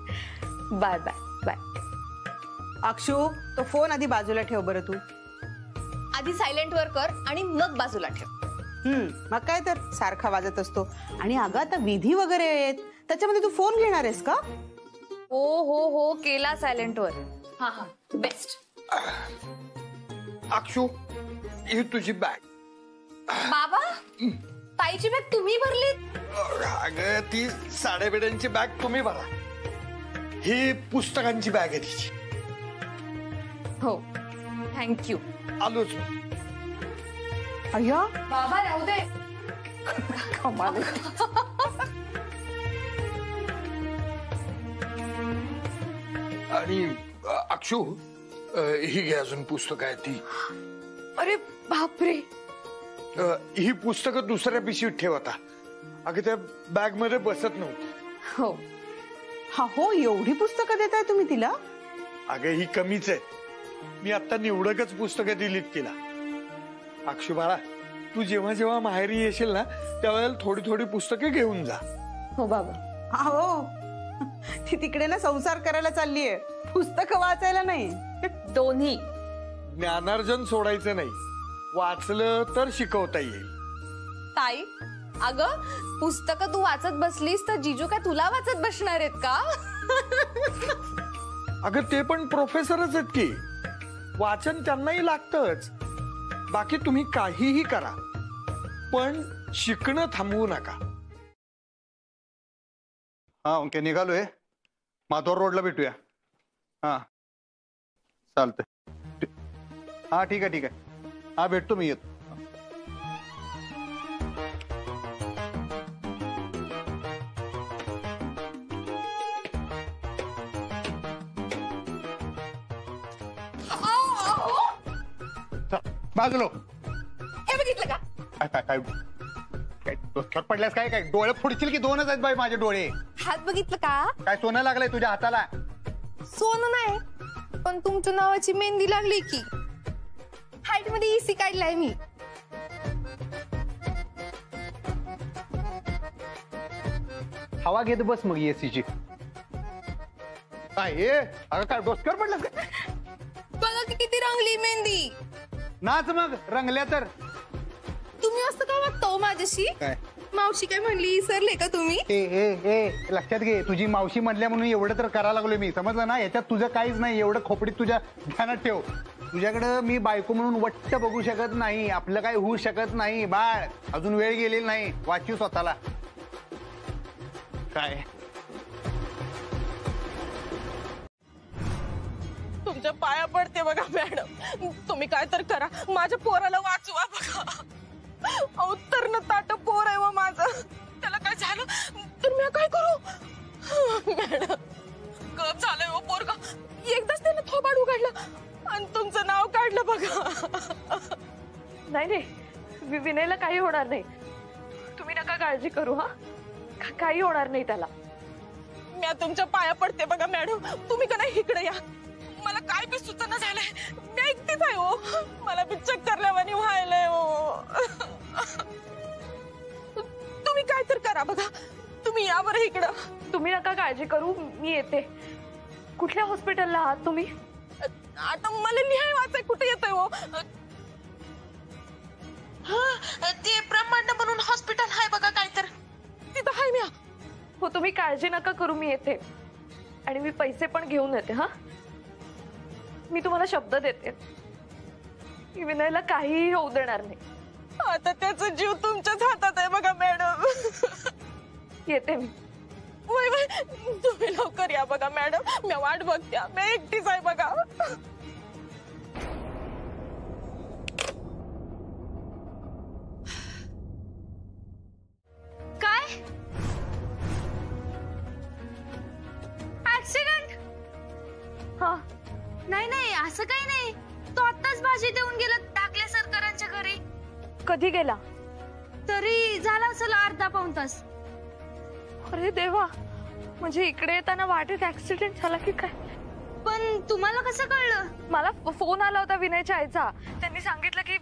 Bye bye bye. Akshu, तो फोन आधी बाजूला ठेव बरं तू. आधी सायलेंट वर कर आणि मग बाजूला ठेव. मग काय तर सारखा वाजत असतो. आणि अगं, आता विधी वगैरे आहेत, त्याच्यामध्ये तू फोन घेणार आहेस का? हो हो हो, केला सायलेंट वर. हा हा, बेस्ट. अक्षू, ही तुझी बॅग. बाबा, ताईची बॅग तुम्ही भरली? अगं, ती साडेबेड्यांची बॅग तुम्ही भरा. ही पुस्तकांची बॅग आहे तिची. हो, थँक्यू. आलोच. अय्या बाबा, राहू दे. कमाल. आणि अक्षू, ही घे अजून पुस्तक आहे ती. अरे बापरे. ही पुस्तकं दुसऱ्या पिशवीत ठेव आता. अगं, त्या बॅग मध्ये बसत नव्हती. हो. हा हो, एवढी पुस्तकं देताय तुम्ही तिला? अगं, ही कमीच आहे. मी आता निवडकच पुस्तकं दिलीत तिला. अक्षू बाळा, तू जेव्हा जेव्हा माहेरी येशील ना, त्यावेळेला थोडी थोडी पुस्तके घेऊन जा. हो बाबा. हा हो, ती तिकडे ना संसार करायला चाललीये, पुस्तकं वाचायला नाही. दोन्ही. ज्ञानार्जन सोडायचं नाही, वाचलं तर शिकवता येईल. ताई अगं पुस्तकं तू वाचत बसलीस तर जिजू काय तुला वाचत बसणार आहेत का? अगं ते पण प्रोफेसरच आहेत की, वाचन त्यांनाही लागतच. बाकी तुम्ही काहीही करा पण शिकणं थांबवू नका. हा ओके, निघालोय. माधोर रोडला भेटूया. हा चालतंय. हा ठीक आहे ठीक आहे. हा भेटतो मी, येतो. बाजलो. हे बघितलं का? काय काय काय काय डोक्यावर पडल्यास काय? काय डोळे फोडशील की? दोनच आहेत बाई माझे डोळे. हात बघितलं का? काय सोनं लागलंय तुझ्या हाताला? सोनं नाही पण तुमच्या नावाची मेहंदी लागली की. हाईट मध्ये इसी काढलाय मी. हवा घेत बस मग एसीची. काय हे? अगं काय डोक्यावर पडल्यास काय? बघा की किती रंगली मेहंदी. नाच मग, रंगल्या तर. तुम्ही असं का वागतो माझ्याशी? काय मावशी काय म्हणली विसरले का तुम्ही? ए लक्षात घे, तुझी मावशी म्हणल्या म्हणून एवढं तर करायला लागलोय मी, समजलं ना? याच्यात तुझं काहीच नाही. एवढं खोपडीत तुझ्या ध्यानात ठेव. तुझ्याकडं मी बायको म्हणून वट्ट बघू शकत नाही. आपलं काय होऊ शकत नाही बाळ. अजून वेळ गेलेली नाही. वाचू स्वतःला. काय तुमच्या पाया पडते बघा मॅडम, तुम्ही काय तर करा, माझ्या पोराला वाचवा बघा. अहो तर न ताट पोर आहे व माझं, त्याला काय झालं तर मी काय करू? मॅडम गप झालंय व पोरगा. एकदाच त्याने थोबाड उघडलं आणि तुमचं नाव काढलं बघा. नाही नाही, विनयला काही होणार नाही. तुम्ही नका काळजी करू. हा काही होणार नाही त्याला. मी तुमच्या पाया पडते बघा मॅडम, तुम्ही का नाही इकडे या. मला काय बी सुचना झालंय, मी एकटीच आहे हो. मला बी चक्करल्यावानी व्हायलंय हो. तुम्ही काय तर करा बघा, तुम्ही या बरं इकडं. तुम्ही नका काळजी करू, मी येते. कुठल्या हॉस्पिटलला आहात तुम्ही? आता मला लिहाय वाचाय कुठे येतंय हो? ते ब्रह्मांड म्हणून हॉस्पिटल आहे बघा काय तर, तिथं आहे मी. हो तुम्ही काळजी नका करू, मी येते. आणि मी पैसे पण घेऊन येते. हा मी तुम्हाला शब्द देते, मी विनयला काहीही होऊ देणार नाही. आता त्याचा जीव तुमच्याच हातात आहे बघा मॅडम. येते मी. वय वय तुम्ही लवकर या बघा मॅडम, मी वाट बघते. मी एकटीच आहे बघा. काय ऍक्सिडेंट? हा नाही नाही असं काही नाही. तो आत्ताच भाजी देऊन गेला टाकले सरकारांच्या घरी. कधी गेला? तरी झाला असेल अर्धा पाऊण तास. अरे देवा, म्हणजे इकडे येताना वाटेत ऍक्सिडेंट झाला की काय? पण तुम्हाला कसं कळलं? मला फोन आला होता विनयच्या आईचा. त्यांनी सांगितलं की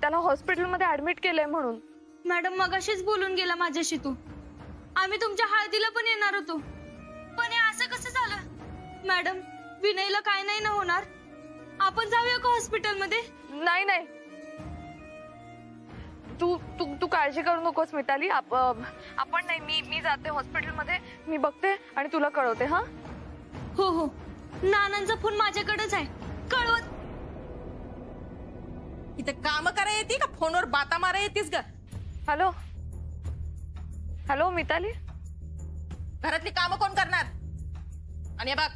त्याला हॉस्पिटलमध्ये ऍडमिट केलंय म्हणून. मॅडम मगाशीच बोलून गेला माझ्याशी तू. आम्ही तुमच्या हळदीला पण येणार होतो, पण हे असं कसं झालं? मॅडम विनयला काय नाही ना होणार? आपण जाऊया का हॉस्पिटलमध्ये? नाही नाही, तू तू तू काळजी करू नकोस मिताली. आपण नाही, मी जाते हॉस्पिटलमध्ये. मी बघते आणि तुला कळवते. हा हो हो, नानांचा फोन माझ्याकडेच आहे, कळवत. इथे काम करा येते का फोनवर बाता मारा येतेस ग? हॅलो हॅलो मिताली, घरातली कामं कोण करणार? आणि बघ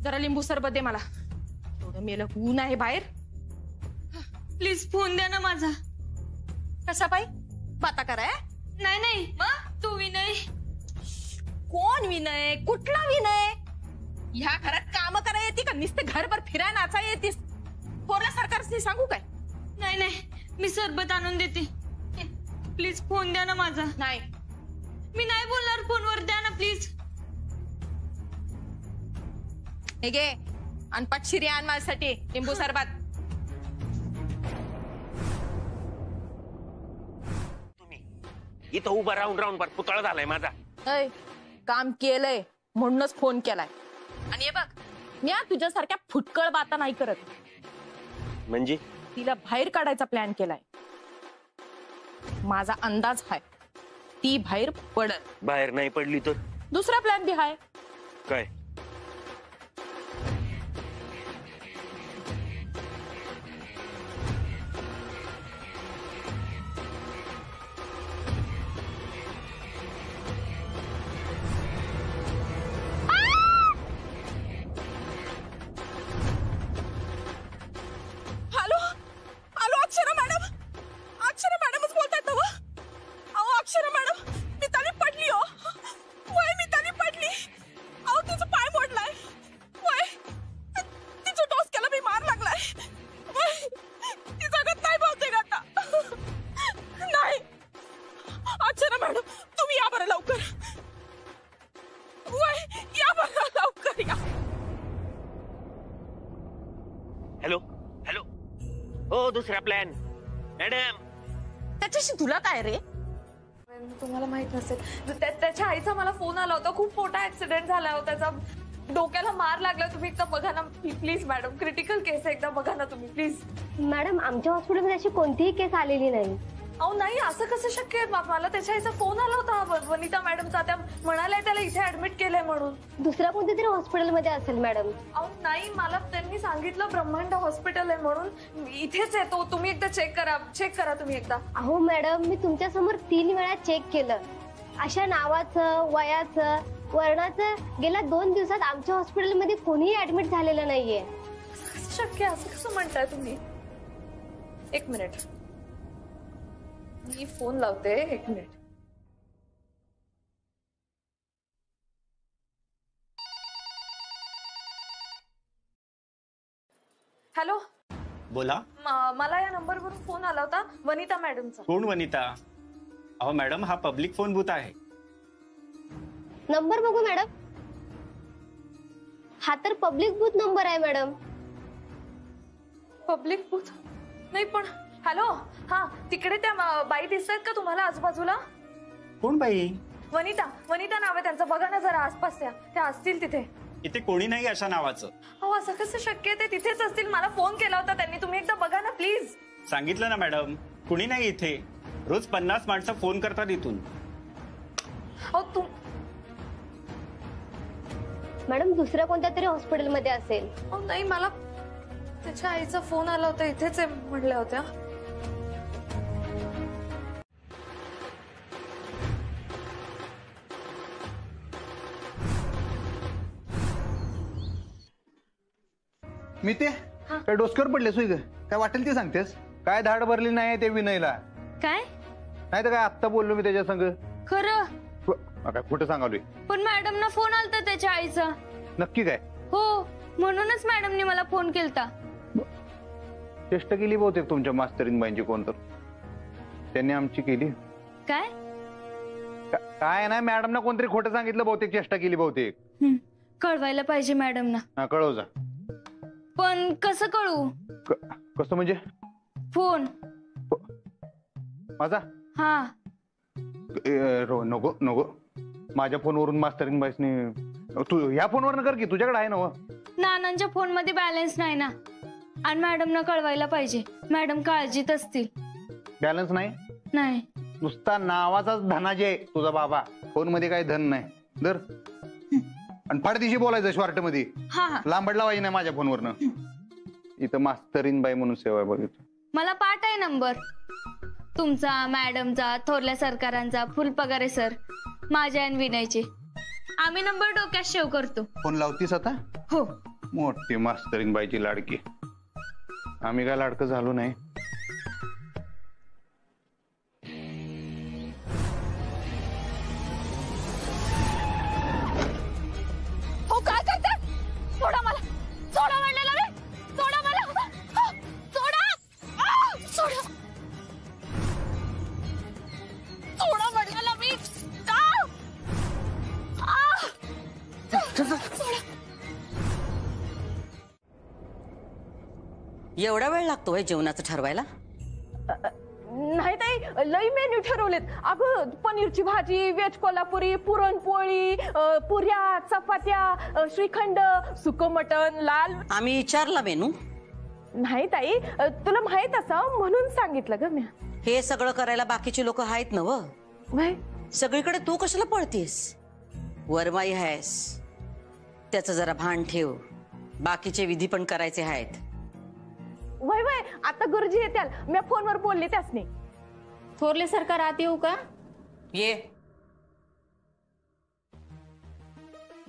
जरा लिंबू सरबत दे मला. एवढं मेलं ऊन आहे बाहेर. प्लीज फोन द्या ना माझा. कशा पायी बाता कराय? नाही नाही, तू विनय. कोण विनय? कुठला विनय? ह्या घरात काम करा येते का नुसते घरभर फिराय नाचा येतीस? पोरला सरकारने सांगू काय? नाही नाही, मी सरबत आणून देते. प्लीज फोन द्या ना माझा. नाही मी नाही बोलणार फोनवर, द्या ना प्लीज. हे घे आणि पटशिरी आण माझ्यासाठी लिंबू सरबत. तुम्ही इथं उभं राहून राहून पुतळा झालाय माझा. काम केलंय म्हणूनच फोन केलाय. आणि हे बघ, मी तुझ्यासारख्या फुटकळ बाता नाही करत. म्हणजे तिला बाहेर काढायचा प्लॅन केलाय. माझा अंदाज आहे ती बाहेर पडत. बाहेर नाही पडली तर दुसरा प्लॅन बी आहे. काय? Hello hello, Akshara madam. Akshara मॅडमच बोलतायत ना? अहो अक्षरा मॅडम, मिताली पडली हो. वय मिताली पडली. अहो तिचा पाय मोडलाय. वय तिच्या डोसक्याला बी मार लागलाय. वय ती जगत नाही बहुतेक आता. नाही अक्षरा मॅडम, तुम्ही या बरं लवकर. वय या बरं लवकर या. Hello hello. हो दुसरा प्लॅन मॅडम. त्याच्याशी तुला काय रे? तुम्हाला माहित नसेल, त्याच्या आईचा मला फोन आला होता. खूप मोठा ऍक्सिडेंट झाला होता, त्याचा डोक्याला मार लागला. तुम्ही एकदा बघा ना प्लीज मॅडम. क्रिटिकल केस आहे, एकदा बघा ना तुम्ही प्लीज. मॅडम आमच्या हॉस्पिटलमध्ये अशी कोणतीही केस आलेली नाही. अहो नाही, असं कसं शक्य आहे? मला त्याच्या आईचा फोन आला होता वनिता मॅडमचा. त्या म्हणाल्या त्याला इथे ऍडमिट केलंय म्हणून. दुसऱ्या कोणत्या तरी हॉस्पिटलमध्ये असेल मॅडम. अहो नाही, मला त्यांनी सांगितलं ब्रह्मांड हॉस्पिटल आहे म्हणून. इथेच आहे तो. तुम्ही एकदा चेक करा तुम्ही एकदा. अहो मॅडम, मी तुमच्या समोर 3 वेळा चेक केलं. अशा नावाचं, वयाचं, वर्णाचं गेल्या 2 दिवसात आमच्या हॉस्पिटलमध्ये कोणीही ऍडमिट झालेलं नाहीये. कसं शक्य? असं कसं म्हणताय तुम्ही? एक मिनिट, मी फोन लावते. एक मिनिट. हॅलो. बोला. मला या नंबरवरून फोन आला होता वनिता मॅडमचा. कोण वनिता? अहो मॅडम, हा पब्लिक फोन बूथ आहे. नंबर बघू मॅडम. हा तर पब्लिक बूथ नंबर आहे मॅडम. पब्लिक बूथ नाही पण. हॅलो. हा, तिकडे त्या बाई दिसतात का तुम्हाला आजूबाजूला? कोण बाई? वनिता नाव आहे त्यांचं. बघा ना जरा आसपास त्या असतील तिथे. इथे कोणी नाही अशा नावाचं. हो, असं कसं शक्य आहे? ते तिथेच असतील. मला फोन केला होता त्यांनी. तुम्ही एकदा बघा ना प्लीज. सांगितलं ना मॅडम, कुणी नाही इथे. रोज 50 माणसं फोन करतात इथून. हो मॅडम दुसऱ्या कोणत्या तरी हॉस्पिटलमध्ये असेल. हो नाही, मला त्याच्या आईचा फोन आला होता. इथेच आहे म्हटल्या होत्या. मी ते काय डोसक्यावर पडले सोय ग? काय वाटेल ते सांगतेस? काय धाड भरली नाही ते विनयला? काय नाही तर काय आत्ता बोललो मी त्याच्या संग. खरं? काय कुठं सांगालोय? पण मॅडमना फोन आलता त्याच्या आईचा. नक्की काय? हो, म्हणूनच मॅडमनी मला फोन केलता. चेष्टा केली बहुतेक तुमच्या मास्तरीनबाईंची कोण तर. त्यांनी आमची केली. काय काय नाही, मॅडमना कोणतरी खोटं सांगितलं बहुतेक. चेष्टा केली बहुतेक. कळवायला पाहिजे मॅडमना. हा, कळव जा. पण कसं कळू? कसं म्हणजे? फोन माझा? हा. नको नको, माझ्या फोनवरून मास्तरीनबाईसनी. तू ह्या फोनवर कर की, तुझ्याकडे आहे ना? नानांच्या फोन मध्ये बॅलन्स नाही ना. आणि मॅडमना कळवायला पाहिजे. मॅडम काळजीत असतील. बॅलन्स नाही? नाही, नुसता नावाचाच धनाजे तुझा बाबा. फोन मध्ये काही धन नाही. दर आणि फाडदिशी बोलायचं शॉर्ट मध्ये. लांबड लावायची नाही माझ्या फोनवरनं. इथं मास्तरीनबाई म्हणून सेवा आहे बघितलं. मला पाठ आहे नंबर तुमचा, मॅडमचा, थोरल्या सरकारांचा, फुलपगारे सर, माझ्या आणि विनयचे. आम्ही नंबर डोक्यात शेव करतो. फोन लावतीस आता? हो. मोठी मास्तरीनबाईची लाडकी. आम्ही काय लाडकं झालो नाही. हो काय करता? सोडा मला. सोडा म्हणलेलं रे. सोडा मला. सोडा. सोडा. सोडा म्हणलेलं मी. एवढा वेळ लागतोय जेवणाचं ठरवायला? नाही ताई, लई मेन्यू ठरवलेत. अगं पनीरची भाजी, व्हेज कोल्हापुरी, पुरणपोळी, पुऱ्या, चपात्या, श्रीखंड, सुकं मटण, लाल. आम्ही विचारला मेनू, नाही ताई, तुला माहित असं म्हणून सांगितलं ग मी. हे सगळं करायला बाकीची लोक आहेत ना व? सगळीकडे तू कशाला पळतीस? वरमाई आहेस, त्याचं जरा भान ठेव. बाकीचे विधी पण करायचे आहेत. वय वय, आता गुरुजी येत्याल, मी फोनवर बोलले त्यासनी. थोरले सरकार आत येऊ का? ये.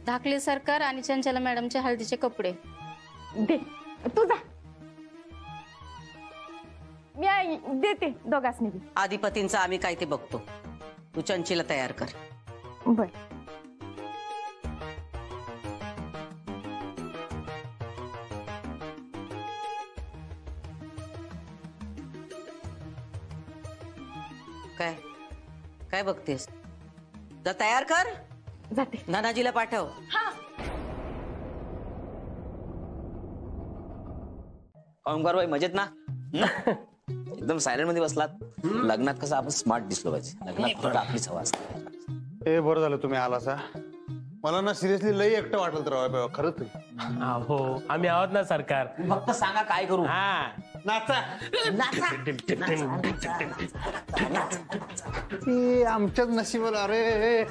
धाकले सरकार आणि चंचला मॅडमचे हळदीचे कपडे दे. तू जा, मी देते दोघांसनी. आधिपतींचं आम्ही काय ते बघतो. तू चंचीला तयार कर. बर. काय काय बघतेस? जा तयार कर. जाते. नानाजीला पाठव. ओंकार भाई मजेत ना? एकदम सायलेंट मध्ये बसलात. लग्नात कसं आपण स्मार्ट दिसलो पाहिजे. लग्नात फक्त आपलीच हवा असते. हे बरं झालं तुम्ही आलासा. मला ना सिरियसली लई एकटं वाटलं तर खरंच. हो आम्ही आहोत ना सरकार. फक्त सांगा काय करू. हा नाचा आमच्याच नशिबाला. अरे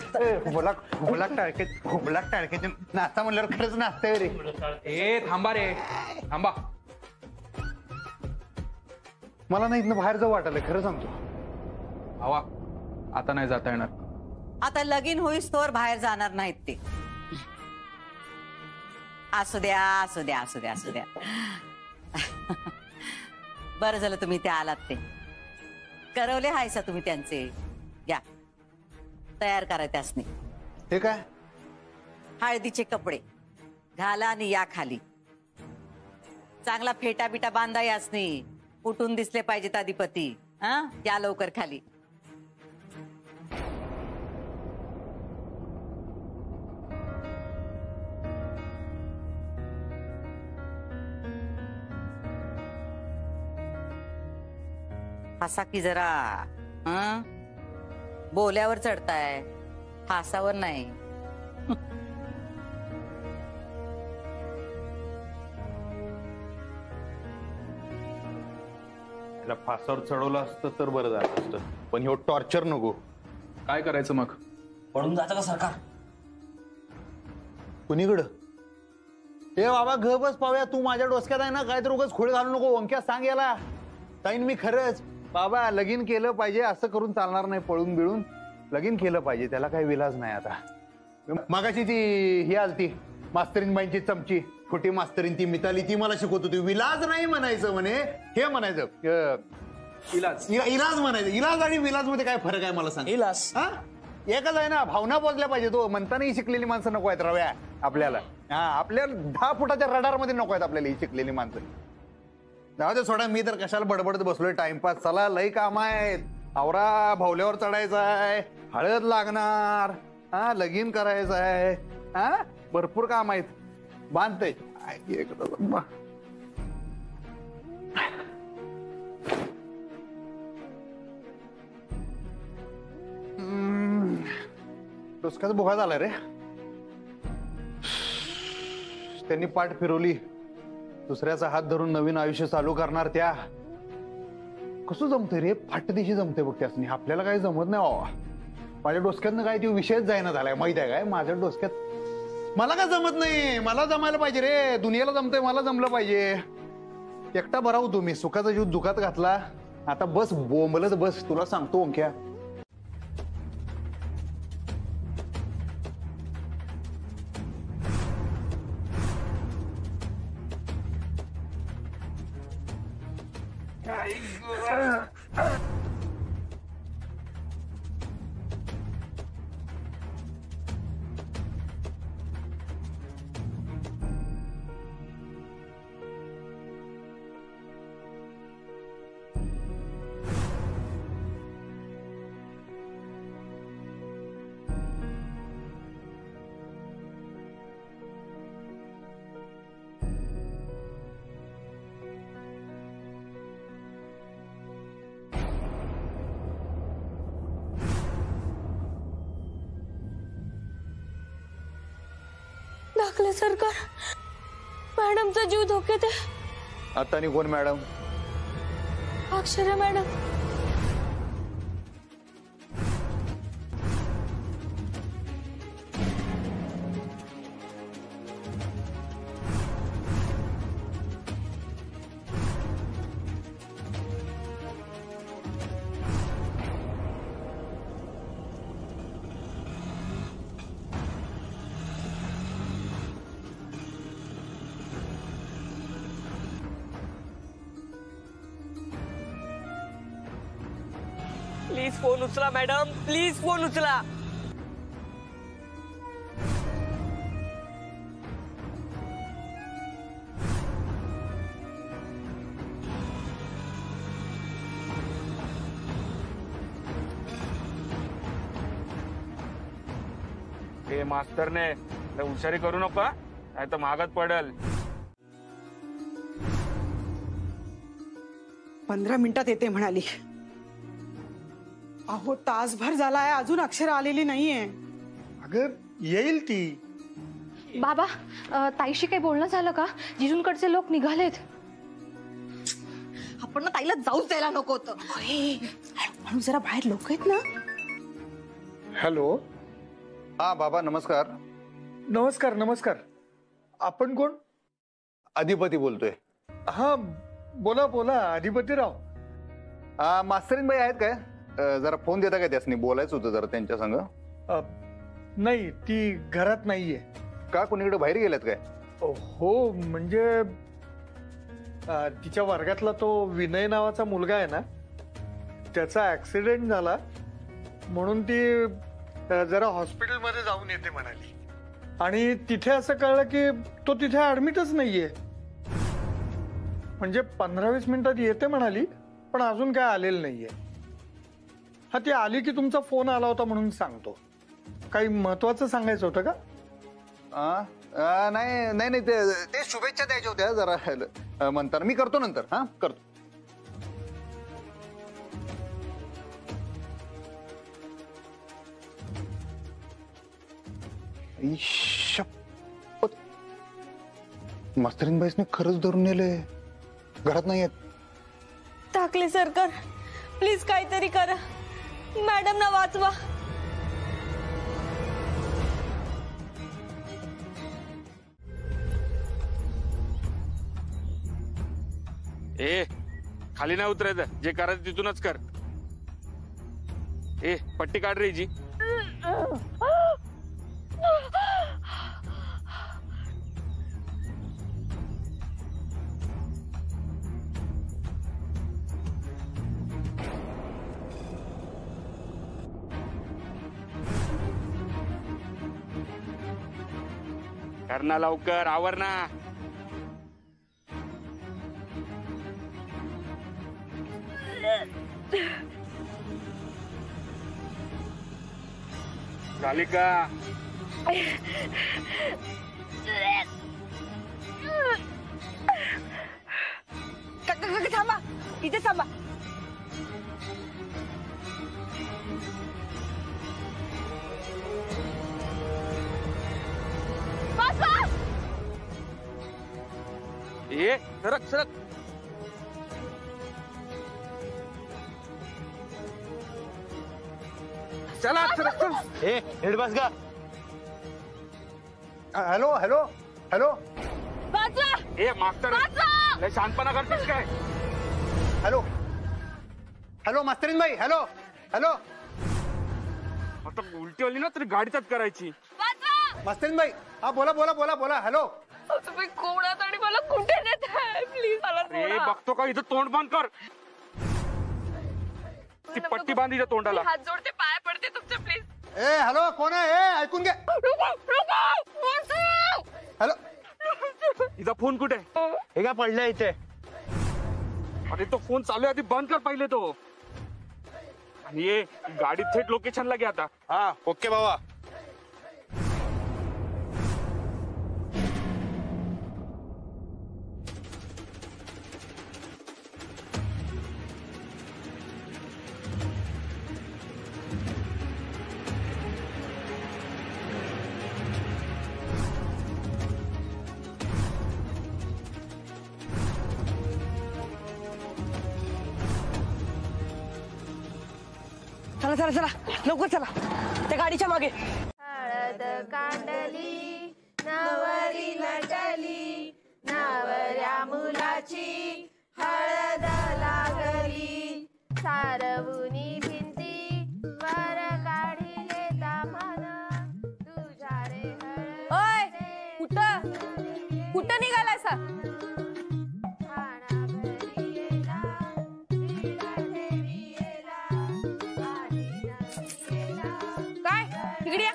हुबलाक टाळके नाचा म्हणल्यावर खरंच नाचतंय रे. ए थांबा रे थांबा. मला ना इथनं बाहेर जाऊ वाटलं खरं सांगतो. हवा आता नाही जाता येणार. आता लगीन होईस तोवर बाहेर जाणार नाहीत ते. असू द्या असू द्या असू द्या असू द्या. बरं झालं तुम्ही ते आलात. ते करवले हायसा तुम्ही त्यांचे. या तयार करा त्यासनी. हे काय? हळदीचे कपडे घाला आणि या खाली. चांगला फेटा बिटा बांधा यासनी. उठून दिसले पाहिजेत अधिपती. हा या लवकर खाली. हसा की जरा. बोल्यावर चढताय, फासावर नाही. त्याला फासावर चढवलं असतं तर बरं झालं असतं. पण हे टॉर्चर नको. काय करायचं मग? पळून जायचं का सरकार? कुणीकडं? ए बाबा घ बस पाव्या. तू माझ्या डोसक्यात आहे ना काय तर उगाच खोड घालू नको. ओंक्या सांग याला. ताईन मी खरंच बाबा लगीन केलं पाहिजे. असं करून चालणार नाही. पळून बिळून लगीन केलं पाहिजे. त्याला काही विलाज नाही आता. मागाशी ती ही आलती मास्तरीनबाईंची चमची छोटी मास्तरीन ती मिताली. ती मला शिकवत होती विलाज नाही म्हणायचं म्हणे. हे म्हणायचं इलाज. इलाज म्हणायचं. इलाज आणि विलाज मध्ये काय फरक आहे मला सांग. इलाज हा एकच आहे ना. भावना बोलल्या पाहिजे. तो म्हणताना ही शिकलेली माणसं नको आहेत रव्या आपल्याला. हा आपल्या 10 फुटाच्या रडार मध्ये नको आहेत आपल्याला ही शिकलेली माणसं. जाऊ दे सोडा. मी तर कशाला बडबडत बसलोय टाइमपास. चला लई काम आहेत. आवरा भावल्यावर चढायचंय. हळद लागणार. हा लगीन करायचंय. हा भरपूर काम आहेत. बांधते डोसक्याचा बुखा झाला रे. त्यांनी पाठ फिरवली. दुसऱ्याचा हात धरून नवीन आयुष्य चालू करणार. त्या कसं जमतंय रे. फाटदिशी जमते बघ त्यासनी. आपल्याला काही जमत नाही बाबा. माझ्या डोसक्यातनं काय तो विषयच जायना झालाय. माहित आहे काय माझ्या डोसक्यात. मला काय जमत नाही. मला जमायला पाहिजे रे. दुनियाला जमतंय मला जमलं पाहिजे. एकटा बरा होतो मी. सुखाचा जीव दुखात घातला. आता बस बोंबलच बस. तुला सांगतो ओंक्या धाकले सरकार मॅडमचा जीव धोक्यात आहे. आता आणि कोण madam? Akshara madam. Please phone उचला मॅडम, प्लीज फोन उचला. हे मास्तरने हुशारी करू नका, नाही तर महागात पडेल. 15 मिनिटात येते म्हणाली. अहो तासभर झालाय, अजून अक्षरा आलेली नाहीये. अगं येईल ती. बाबा, ताईशी काही बोलणं झालं का? जिजूंकडचे लोक निघालेत. आपण ना ताईला जाऊच द्यायला नको होतं. म्हणून जरा बाहेर लोक आहेत ना. हॅलो. हा बाबा नमस्कार. नमस्कार नमस्कार. आपण कोण? अधिपती बोलतोय. हा बोला बोला अधिपतीराव. मास्तरीनबाई आहेत काय? जरा फोन देता काय? त्यासनी बोलायचं होतं जरा त्यांच्या संग. नाही ती घरात नाहीये. का कोणीकडे बाहेर गेल्यात काय? हो म्हणजे तिच्या वर्गातला तो विनय नावाचा मुलगा आहे ना, त्याचा ऍक्सिडेंट झाला म्हणून ती जरा हॉस्पिटलमध्ये जाऊन येते म्हणाली. आणि तिथे असं कळलं की तो तिथे ऍडमिटच नाहीये. म्हणजे 15-20 मिनिटात येते म्हणाली, पण अजून काय आलेलं नाहीये. हा ती आली की तुमचा फोन आला होता म्हणून सांगतो. काही महत्वाचं सांगायचं होतं का? नाही नाही नाही, ते शुभेच्छा द्यायच्या होत्या जरा म्हणताना. मी करतो नंतर. हा करतो. मास्तरीनबाईसने खरंच धरून नेले. घरात नाही आहेत. टाकले सरकार, प्लीज काहीतरी करा. मॅडम ना वाचवा. ए खाली नाही उतरायचं, जे करायचं तिथूनच कर. ए पट्टी काढ रे जी. करना लवकर, आवर ना. झाली का? थांबा, इथे थांबा. ए सरक सरक. चला सरक चल. ए नीट बस का. Hello hello hello. ए मास्तर, लय शांतपणा करतेस काय? हॅलो हॅलो मास्तरीनबाई. Hello hello. आता उलटी आली ना तरी गाडीतच करायची. मास्तरीनबाई हा बोला बोला बोला बोला. हॅलो. तुम्ही कोण आहात आणि मला कुठे नेताय? प्लीज मला ए बघतो का? इथं तोंड बंद कर. ती पट्टी बांध इथं तोंडाला. हात जोडते, पाया पडते तुमच्या, प्लीज. ए हॅलो कोण आहे? ए ऐकून घे. हॅलो. इथं फोन कुठे? हे काय पडलं इथे? अरे तो फोन चालू आहे, आधी बंद कर पहिले तो. आणि ये गाडी थेट लोकेशनला घे आता. हा ओके बाबा. चला चला चला लवकर चला त्या गाडीच्या मागे. हळद कांडली नवरी नटली नवऱ्या मुलाची हळद लागली सारवुनी भिंती वर काढिले दामान तुझ्या रे ओय कुठं कुठं निघालाय सा? काय इकडे या.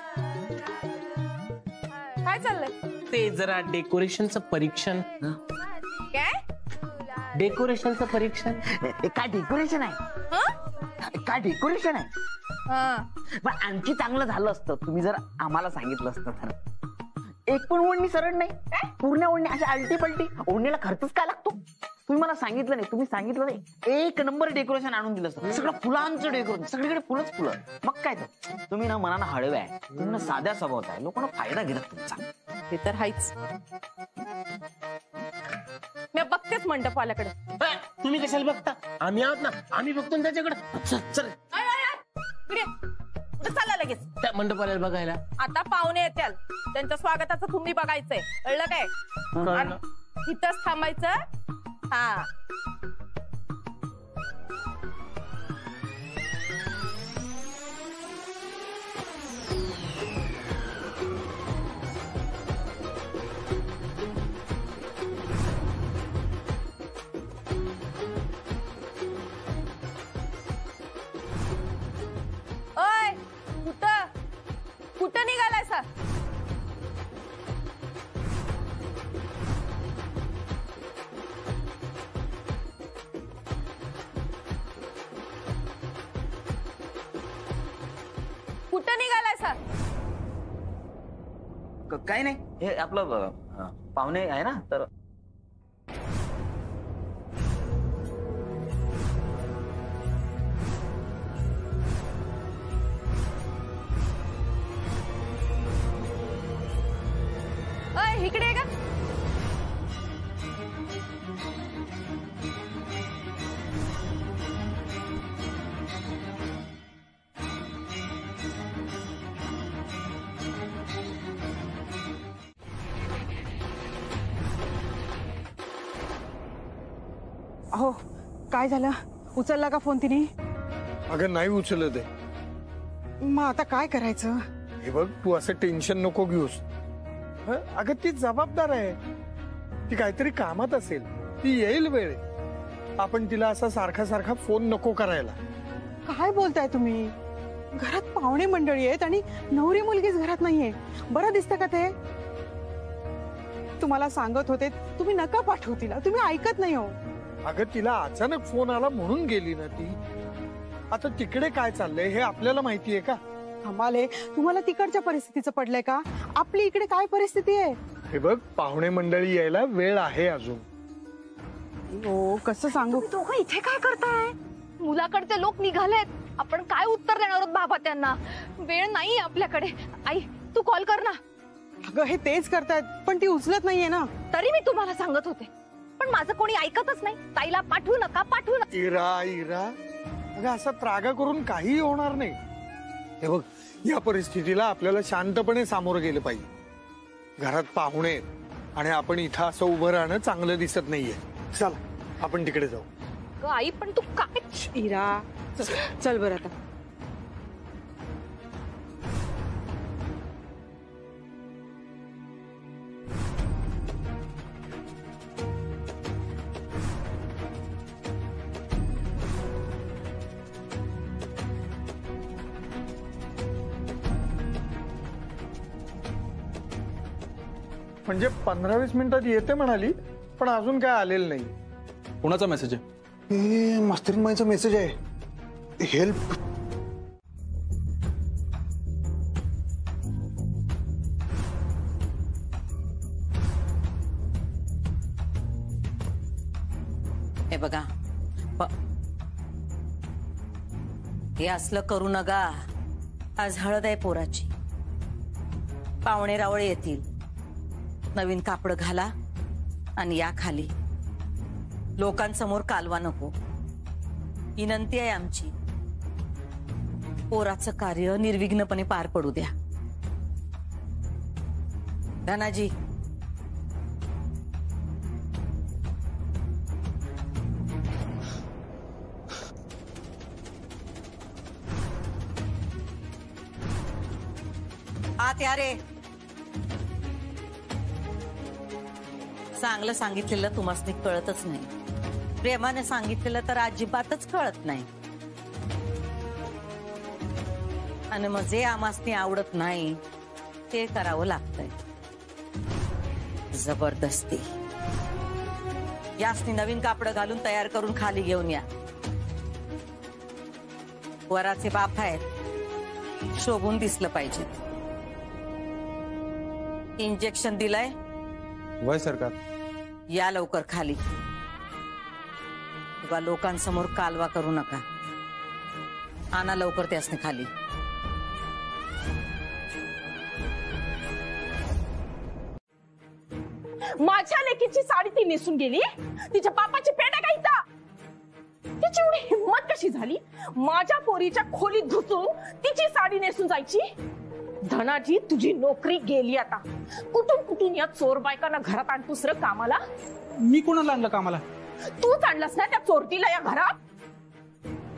काय चाललंय? ते जरा डेकोरेशनचं परीक्षण. काय डेकोरेशनचं परीक्षण? काय डेकोरेशन आहे? काय डेकोरेशन आहे? पण आणखी चांगलं झालं असतं तुम्ही जर आम्हाला सांगितलं असतं तर. एक पण ओढणी सरळ नाही, पूर्ण ओढणी अशा आलटी पलटी. ओढणीला खर्चच काय लागतो? तुम्ही मला सांगितलं नाही. तुम्ही सांगितलं नाही एक नंबर डेकोरेशन आणून दिलं असतं. सगळं फुलांचं डेकोरेशन, सगळीकडे फुलंच फुलं. मग काय तर तुम्ही ना मनानं हळवे आहे, तुम्ही ना साध्या स्वभावात आहे. लोकांना फायदा घेतात तुमचा. ते तर हायच. मी बघतेच मंडपवाल्याकडे. तुम्ही कशाला बघता? आम्ही आहोत ना, आम्ही बघतो ना त्याच्याकडे. चल कुठे चालला लगेच? त्या मंडपवाल्याला बघायला. आता पाहुणे येतील, त्यांच्या स्वागताचं तुम्ही बघायचंय. कळलं काय? कळलं. इथंच थांबायचं. हा ओय कुठं कुठं निघालाय सा? कुठं निघालाय सा? काही नाही, हे आपलं पाहुणे आहे ना तर. इकडे आहे का? अहो काय झालं? उचलला का फोन तिने? अगं नाही उचलत आहे. मग आता काय करायचं? हे बघ तू असं टेन्शन नको घेऊस. अगं ती जबाबदार आहे, ती काहीतरी कामात असेल, ती येईल वेळ. आपण तिला असा सारखा सारखा फोन नको करायला. काय बोलताय तुम्ही? घरात पाहुणे मंडळी आहेत आणि नवरी मुलगीच घरात नाहीये. बरं दिसतं का ते? तुम्हाला सांगत होते तुम्ही नका पाठवू तिला, तुम्ही ऐकत नाही हो. अगं तिला अचानक फोन आला म्हणून गेली ना ती. आता तिकडे काय चाललंय हे आपल्याला माहितीये का? आम्हाला तुम्हाला तिकडच्या परिस्थितीचं पडलंय का? आपली इकडे काय परिस्थिती आहे? हे बघ पाहुणे मंडळी यायला वेळ आहे अजून. हो कसं सांगू? दोघं इथे काय करताय? मुलाकडचे लोक निघालेत, आपण काय उत्तर देणार आहोत बाबा त्यांना? वेळ नाही आपल्याकडे. आई तू कॉल कर ना. अगं हे तेच करतायत पण ती उचलत नाहीये ना. तरी मी तुम्हाला सांगत होते पण माझं कोणी ऐकतच नाही. ताईला पाठवू नका पाठवू नका. इरा अगं असा त्रागा करून काही होणार नाही. हे बघ या परिस्थितीला आपल्याला शांतपणे सामोरं गेलं पाहिजे. घरात पाहुणे आणि आपण इथं असं उभं राहणं चांगलं दिसत नाहीये. चल आपण तिकडे जाऊ. आई पण तू काय? इरा चल बरं आता. म्हणजे 15-20 मिनिटात येते म्हणाली पण अजून काय आलेलं नाही. कोणाचा मेसेज आहे? हे मास्तरीनबाईचा मेसेज आहे. हेल्प. हे बघा हे असलं करू नका. आज हळद आहे पोराची. पाहुणे रावळे येतील. नवीन कापड घाला आणि या खाली. लोकांसमोर कालवा नको. विनंती आहे आमची. पोराचं कार्य निर्विघ्नपणे पार पडू द्या. धनाजी, आत या रे. चांगलं सांगितलेलं तुम्हाला कळतच नाही, प्रेमाने सांगितलेलं तर अजिबातच कळत नाही. आणि मग जे आमासनी आवडत नाही ते करावं लागतंय जबरदस्ती. यासनी नवीन कापड घालून तयार करून खाली घेऊन या. वराचे बाप आहेत, शोभून दिसलं पाहिजे. इंजेक्शन दिलंय? वय सरकार. या लवकर खाली. तुला लोकांसमोर कालवा करू नका. आणा लवकर त्यासने खाली. माझ्या लेकीची साडी ती नेसून गेली, तिच्या बापाची पेटा गायचा. तिची एवढी हिंमत कशी झाली माझ्या पोरीच्या खोलीत घुसून तिची साडी नेसून जायची? धनाजी, तुझी नोकरी गेली आता. कुठून कुठून या चोर बायकांना घरात आणतोस रे कामाला? मी कोणाला आणलं कामाला? तूच आणलंस ना त्या चोरटीला या घरात.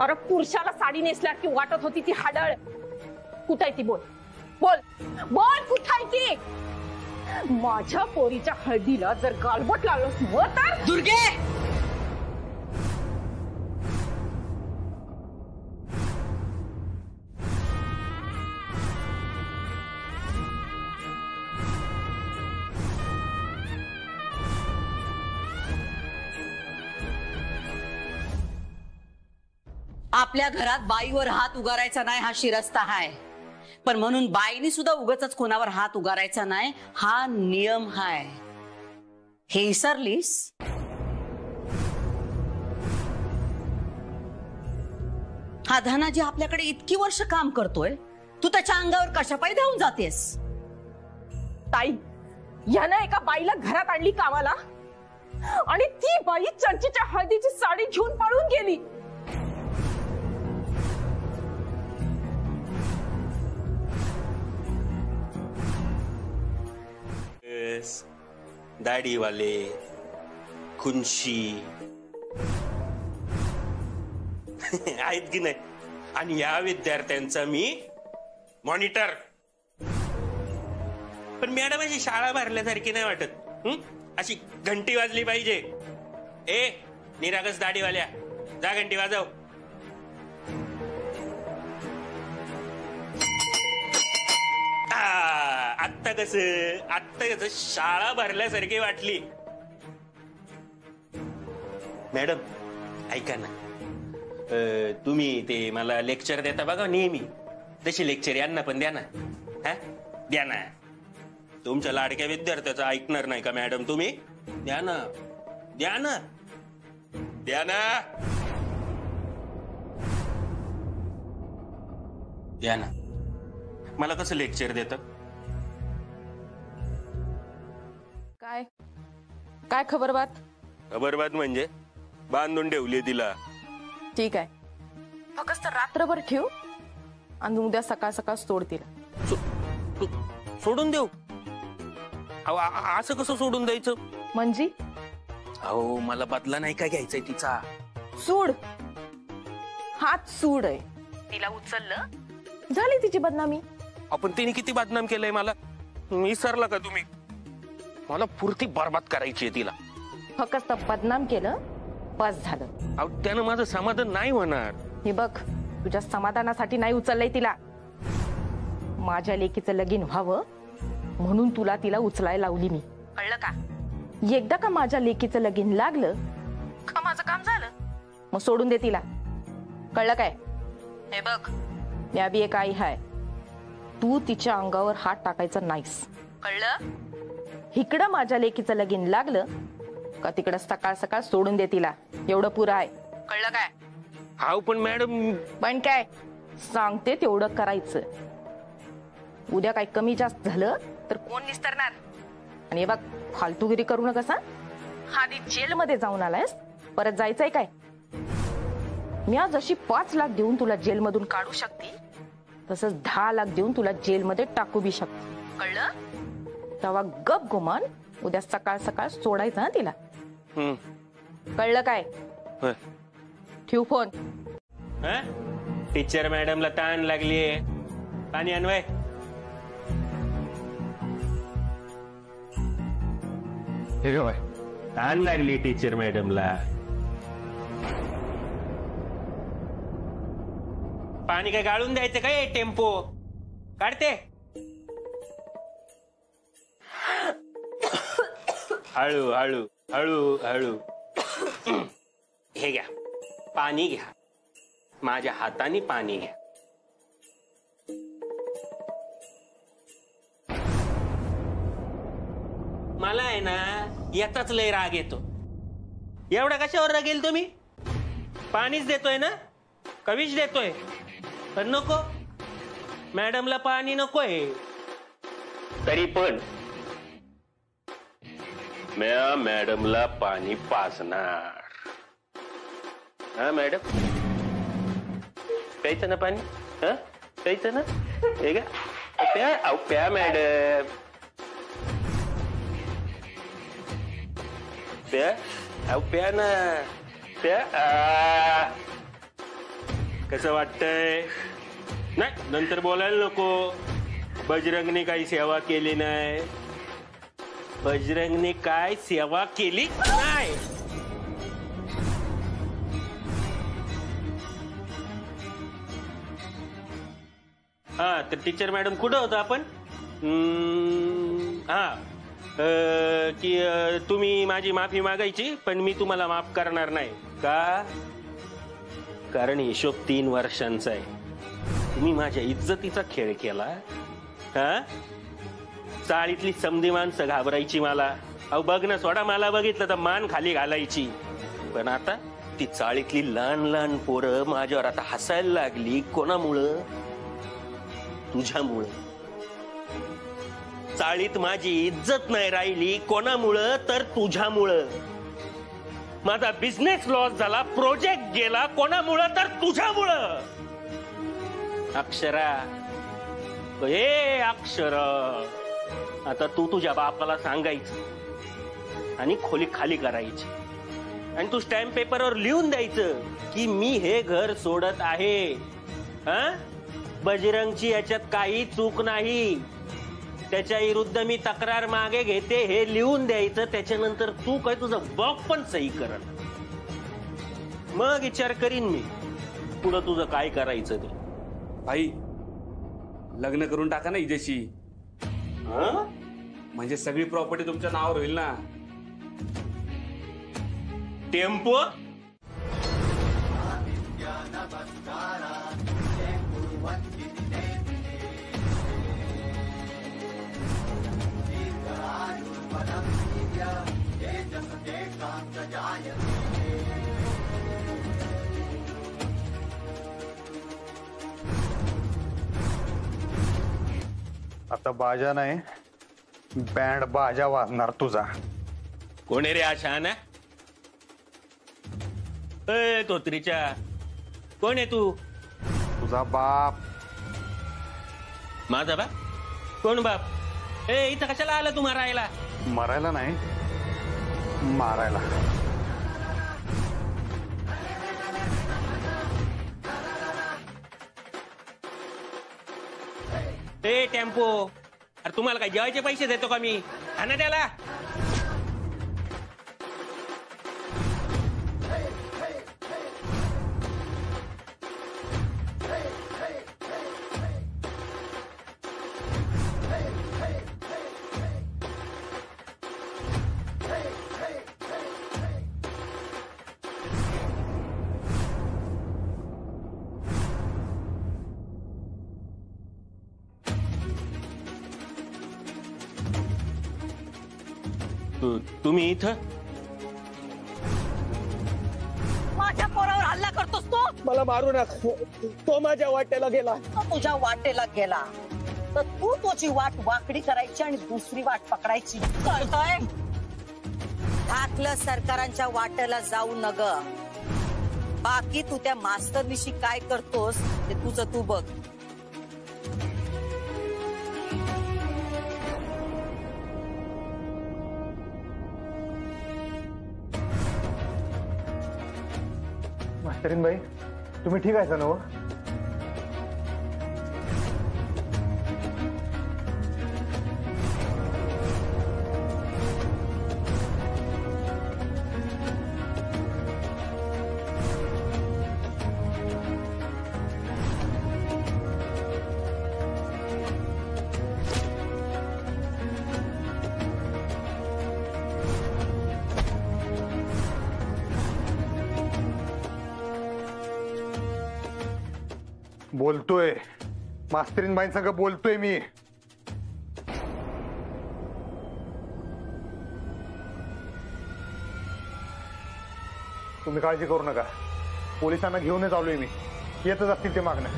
अरे पुरुषाला साडी नेसल्या की वाटत होती ती हाडळ. कुठाय ती? बोल बोल बोल, कुठाय ती? माझ्या पोरीच्या हळदीला जर गालबोट लावलंस न तर दुर्गे, आपल्या घरात बाईवर हात उगारायचा नाही हा शिरस्ता आहे, पण म्हणून बाईनी सुद्धा उगाचच कोणावर हात उगारायचा नाही हा नियम आहे. हे विसरलीस? हा धनाजी आपल्याकडे इतकी वर्ष काम करतोय, तू त्याच्या अंगावर कशापायी धावून जातेस? ताई, यानं एका बाईला घरात आणली कामाला आणि ती बाई चर्चेच्या हळदीची साडी घेऊन पळून गेली. दाढीवाले, खुनशी आहेत की नाही? आणि या विद्यार्थ्यांचा मी मॉनिटर. पण मॅडम अशी शाळा भरल्यासारखी नाही वाटत. अशी घंटी वाजली पाहिजे. ए निरागस दाढीवाल्या, जा घंटी वाजव. आत्ता कसं शाळा भरल्यासारखी वाटली. मॅडम ऐका ना, तुम्ही ते मला लेक्चर देता बघा नेहमी, तशी लेक्चर यांना पण द्या ना. हा द्या ना. तुमच्या लाडक्या विद्यार्थ्याचं ऐकणार नाही का मॅडम तुम्ही? द्या ना, द्या ना, द्या ना, द्या ना. मला कसं लेक्चर देत? काय काय खबरबात? खबरबात म्हणजे बांधून ठेवली तिला. ठीक आहे, फक्त रात्रभर ठेव आणि उद्या सकाळ सकाळ सोड तिला. सोडून देऊ? असं कसं सोडून द्यायचं म्हणजे? अहो मला बदला नाही का घ्यायचंय तिचा. सूड, हात सूड आहे. तिला उचललं झाली तिची बदनामी. आपण तिने किती बदनाम केलंय मला, विसरला का तुम्ही? मला पुरती बरबाद करायची आहे तिला. फक्त बदनाम केलं बस झालं. अहो त्यानं माझं समाधान नाही होणार. हे बघ, तुझ्या समाधानासाठी नाही उचललंय तिला. माझ्या लेकीचं लगीन व्हावं म्हणून तुला तिला उचलायला लावली मी. कळलं का? एकदा का माझ्या लेकीचं लगीन लागलं का माझं काम झालं, मग सोडून दे तिला. कळलं काय? हे बघ, मी बी एक आई हाय. तू तिच्या अंगावर हात टाकायचा नाहीस. कळलं? इकडं माझ्या लेकीचं लगीन लागलं का तिकडं सकाळ सकाळ सोडून दे तिला. एवढं पुरं आहे. कळलं काय? हाव पण मॅडम. पण काय सांगते तेवढं करायचं. उद्या काही कमी जास्त झालं तर कोण निस्तरणार? आणि बघ, फालतूगिरी करू नका. आधी जेलमध्ये जाऊन आलायस, परत जायचंय काय? मी आज अशी 5 लाख देऊन तुला जेलमधून काढू शकते तसंच 10 लाख देऊन तुला जेलमध्ये टाकू बी शकतो, कळलं? तेव्हा गप गुमान उद्या सकाळ सकाळ सोडायचं ना तिला, कळलं काय? ठेव फोन. टीचर मॅडमला ताण लागलीये, पाणी आणवाय. हे काय ताण लागली टीचर मॅडमला. पाणी काय गाळून द्यायचं काय? टेम्पो काढते. हळू हळू हळू हळू. हे घ्या पाणी घ्या, माझ्या हाताने पाणी घ्या. मला आहे ना याचाच लय राग येतो. एवढा कशावर राग येईल तुम्ही? पाणीच देतोय ना, कविश देतोय, पण नको मॅडमला पाणी नकोय. तरी पण मॅडमला पाणी पाजणार. हा मॅडम, प्यायचं ना पाणी? हा प्यायचं ना? हे का प्या, प्या मॅडम, प्या, प्या ना, प्या. कसं वाटतंय? नाही नंतर बोलायला नको. बजरंगने काही सेवा केली नाही. बजरंगने काय सेवा केली नाही. हा तर टीचर मॅडम कुठं होतो आपण? हा की तुम्ही माझी माफी मागायची, पण मी तुम्हाला माफ करणार नाही. का? कारण हिशोब 3 वर्षांचा आहे. तुम्ही माझ्या इज्जतीचा खेळ केला. हा चाळीतली समधी माणसं घाबरायची मला. अहो बघ ना, सोडा मला बघितलं तर मान खाली घालायची. पण आता ती चाळीतली लहान लहान पोरं माझ्यावर आता हसायला लागली. कोणामुळं? तुझ्यामुळं. चाळीत माझी इज्जत नाही राहिली. कोणामुळं? तर तुझ्यामुळं. माझा बिझनेस लॉस झाला, प्रोजेक्ट गेला. कोणामुळं? तर तुझ्यामुळं. अक्षरा, हे अक्षरा, आता तू तुझ्या बापाला सांगायचं आणि खोली खाली करायची, आणि तू स्टॅम्प पेपरवर लिहून द्यायचं की मी हे घर सोडत आहे. हा बजरंगची याच्यात काही चूक नाही, त्याच्या विरुद्ध मी तक्रार मागे घेते हे लिहून द्यायचं. त्याच्यानंतर तू काय तुझं बाप पण सही कर, मग विचार करीन मी पुढं तुझं काय करायचं ते. भाई लग्न करून टाका ना हिच्याशी, म्हणजे सगळी प्रॉपर्टी तुमच्या नावावर होईल ना. टेम्पो आता बाजा नाही, बँड बाजा वाजणार तुझा. कोणी रे आशा ना? तोत्रीच्या कोण आहे तू? तुझा बाप. माझा बाप? कोण बाप? इथं कशाला आलं तू मारायला? मरायला नाही, मारायला. टेम्पो, अरे तुम्हाला काय जेवायचे पैसे देतो का मी? आणा त्याला. तुम्ही इथं? माझ्या पोरावर हल्ला करतोस तू? मला मारू नका, तो माझ्या वाटेला गेला. तुझ्या वाटेला गेला तर तू तुझी वाट वाकडी करायची आणि दुसरी वाट पकडायची, कळतंय? धाकलं सरकारांच्या वाटेला जाऊ नग. बाकी तू त्या मास्तरनीशी काय करतोस ते तुझं तू बघ. मास्तरीन बाई तुम्ही ठीक आहे ना? बोलतोय मास्तरीन बाई संग बोलतोय मी. तुम्ही काळजी करू नका, पोलिसांना घेऊनच आलोय मी. येतच असतील ते मागणं.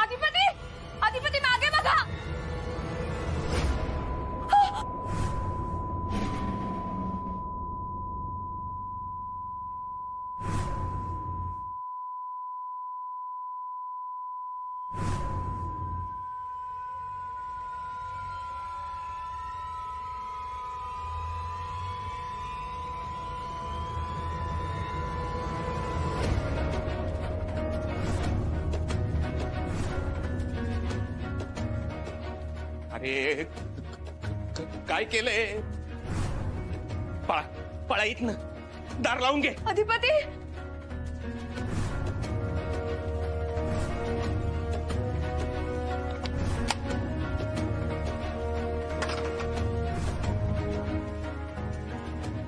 अधिपती अधिपती मागे बघा. अरे काय केलंय? पळा इथनं, दार लावून घे. अधिपती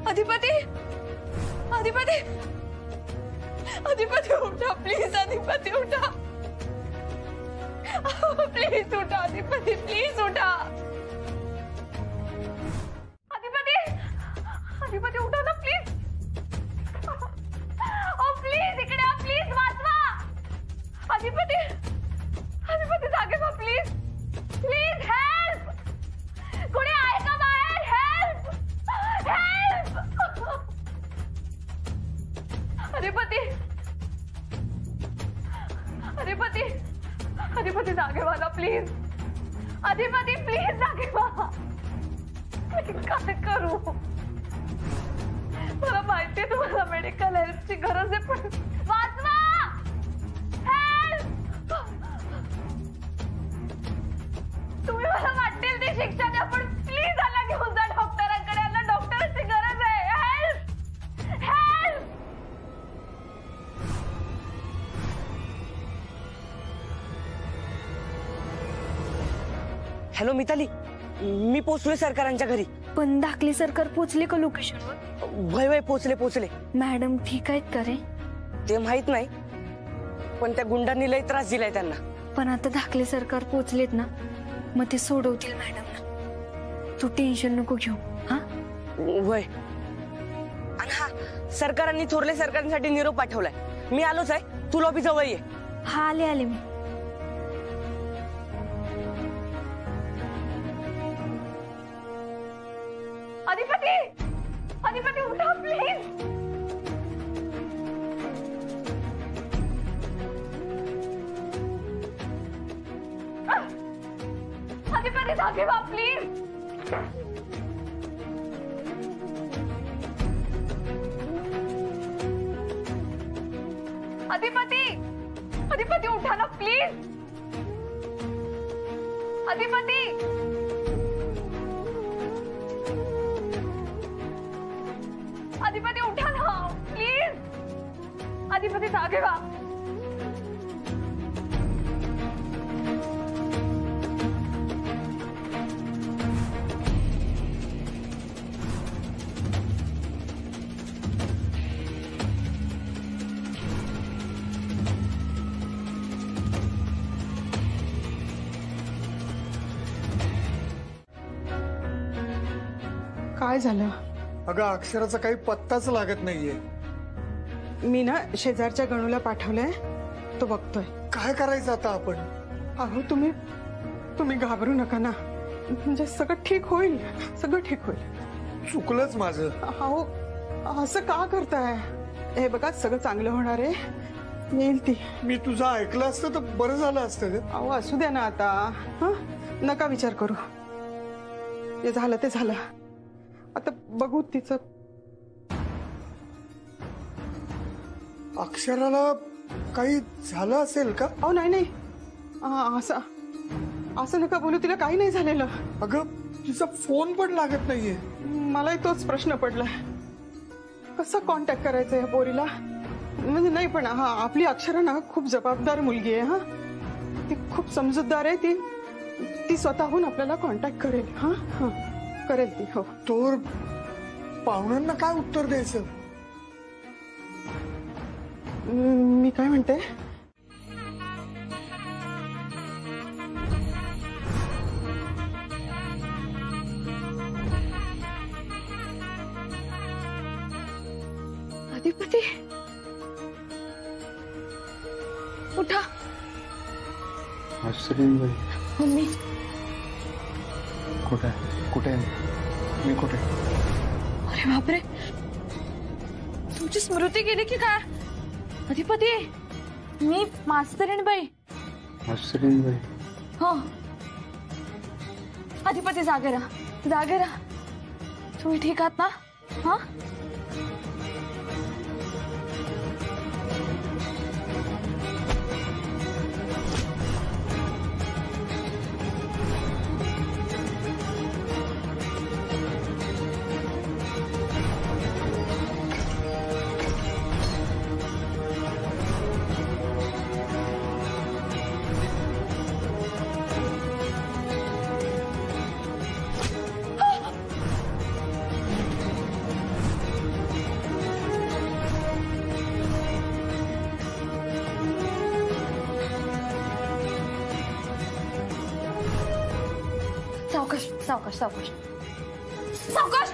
अधिपती अधिपती अधिपती उठा प्लीज. अधिपती उठा प्लीज उठा. अधिपती प्लीज उठा. अधिपती अधिपती उठा ना प्लीज. प्लीज इकडे या, प्लीज वाचवा. अधिपती अधिपती जागे व्हा प्लीज. Please help. कोणी आहे का बाहेर? Help help. अधिपती अधिपती अधिपती जागे व्हा ना प्लीज. अधिपती प्लीज जागे व्हा. काय करू? मला माहितीये तुम्हाला मेडिकल हेल्पची गरज आहे, पण वाचवा. हेल्प. तुम्ही मला वाटेल ती शिक्षा द्या, पण प्लीज आला घेऊन जा डॉक्टरांकडे. आला डॉक्टरांची गरज आहे. Help help. हॅलो मिताली, मी पोचलोय सरकारांच्या घरी. पण दाखले सरकार पोचले का लोकेशनवर? वय वय पोचले. मॅडम ठीक आहेत का रे? ते माहित नाही, पण त्या गुंडांनी लय त्रास दिलाय त्यांना. पण आता दाखले सरकार पोचलेत ना, मग ते सोडवतील मॅडम. तू टेन्शन नको घेऊ. हा वय. आणि हा, सरकारांनी थोरले सरकारांसाठी निरोप पाठवलाय. मी आलोच आहे, तू लॉबी जवळ ये. हा आले मी. अधिपती अधिपती उठा प्लीज. अधिपती जागे व्हा प्लीज. अधिपती अधिपती उठा ना प्लीज. अधिपती अधिपती उठा ना प्लीज. अधिपती जागे व्हा. काय झालं? अगं अक्षराचा काही पत्ताच लागत नाहीये. मी ना शेजारच्या गणूला पाठवलंय, तो बघतोय. काय करायचं आता आपण? अहो तुम्ही घाबरू नका ना, म्हणजे सगळं ठीक होईल. सगळं ठीक होईल. चुकलंच माझं. अहो असं का करताय? हे बघा सगळं चांगलं होणार आहे, येईल ती. मी तुझं ऐकलं असतं तर बरं झालं असतं ग. अहो असू द्या ना आता. हं? नका विचार करू, ते झालं ते झालं. आता बघू तिचं. अक्षराला काही झालं असेल का? अहो नाही नाही, असं असं नका बोलू, तिला काही नाही झालेलं. अगं तिचा फोन पण लागत नाहीये. मलाही तोच प्रश्न पडलाय, कसा कॉन्टॅक्ट करायचा या पोरीला. म्हणजे नाही पण हा आपली अक्षरा ना खूप जबाबदार मुलगी आहे. हा ती खूप समजूतदार आहे. ती स्वतःहून आपल्याला कॉन्टॅक्ट करेल. हा हा करेल ती. हो. तोर पाहुण्यांना काय उत्तर द्यायचं? मी काय म्हणते, अधिपती उठा. अश्विनीबाई मम्मी कुठे कुठे मी कुठे? अरे बापरे, तुमची स्मृती गेली की काय? अधिपती मी मास्तरीणबाई. अश्विनीबाई हो अधिपती, जागे राहा, जागे राहा. तुम्ही ठीक आहात ना? हा सावकाश सावकाश सावकाश सावकाश.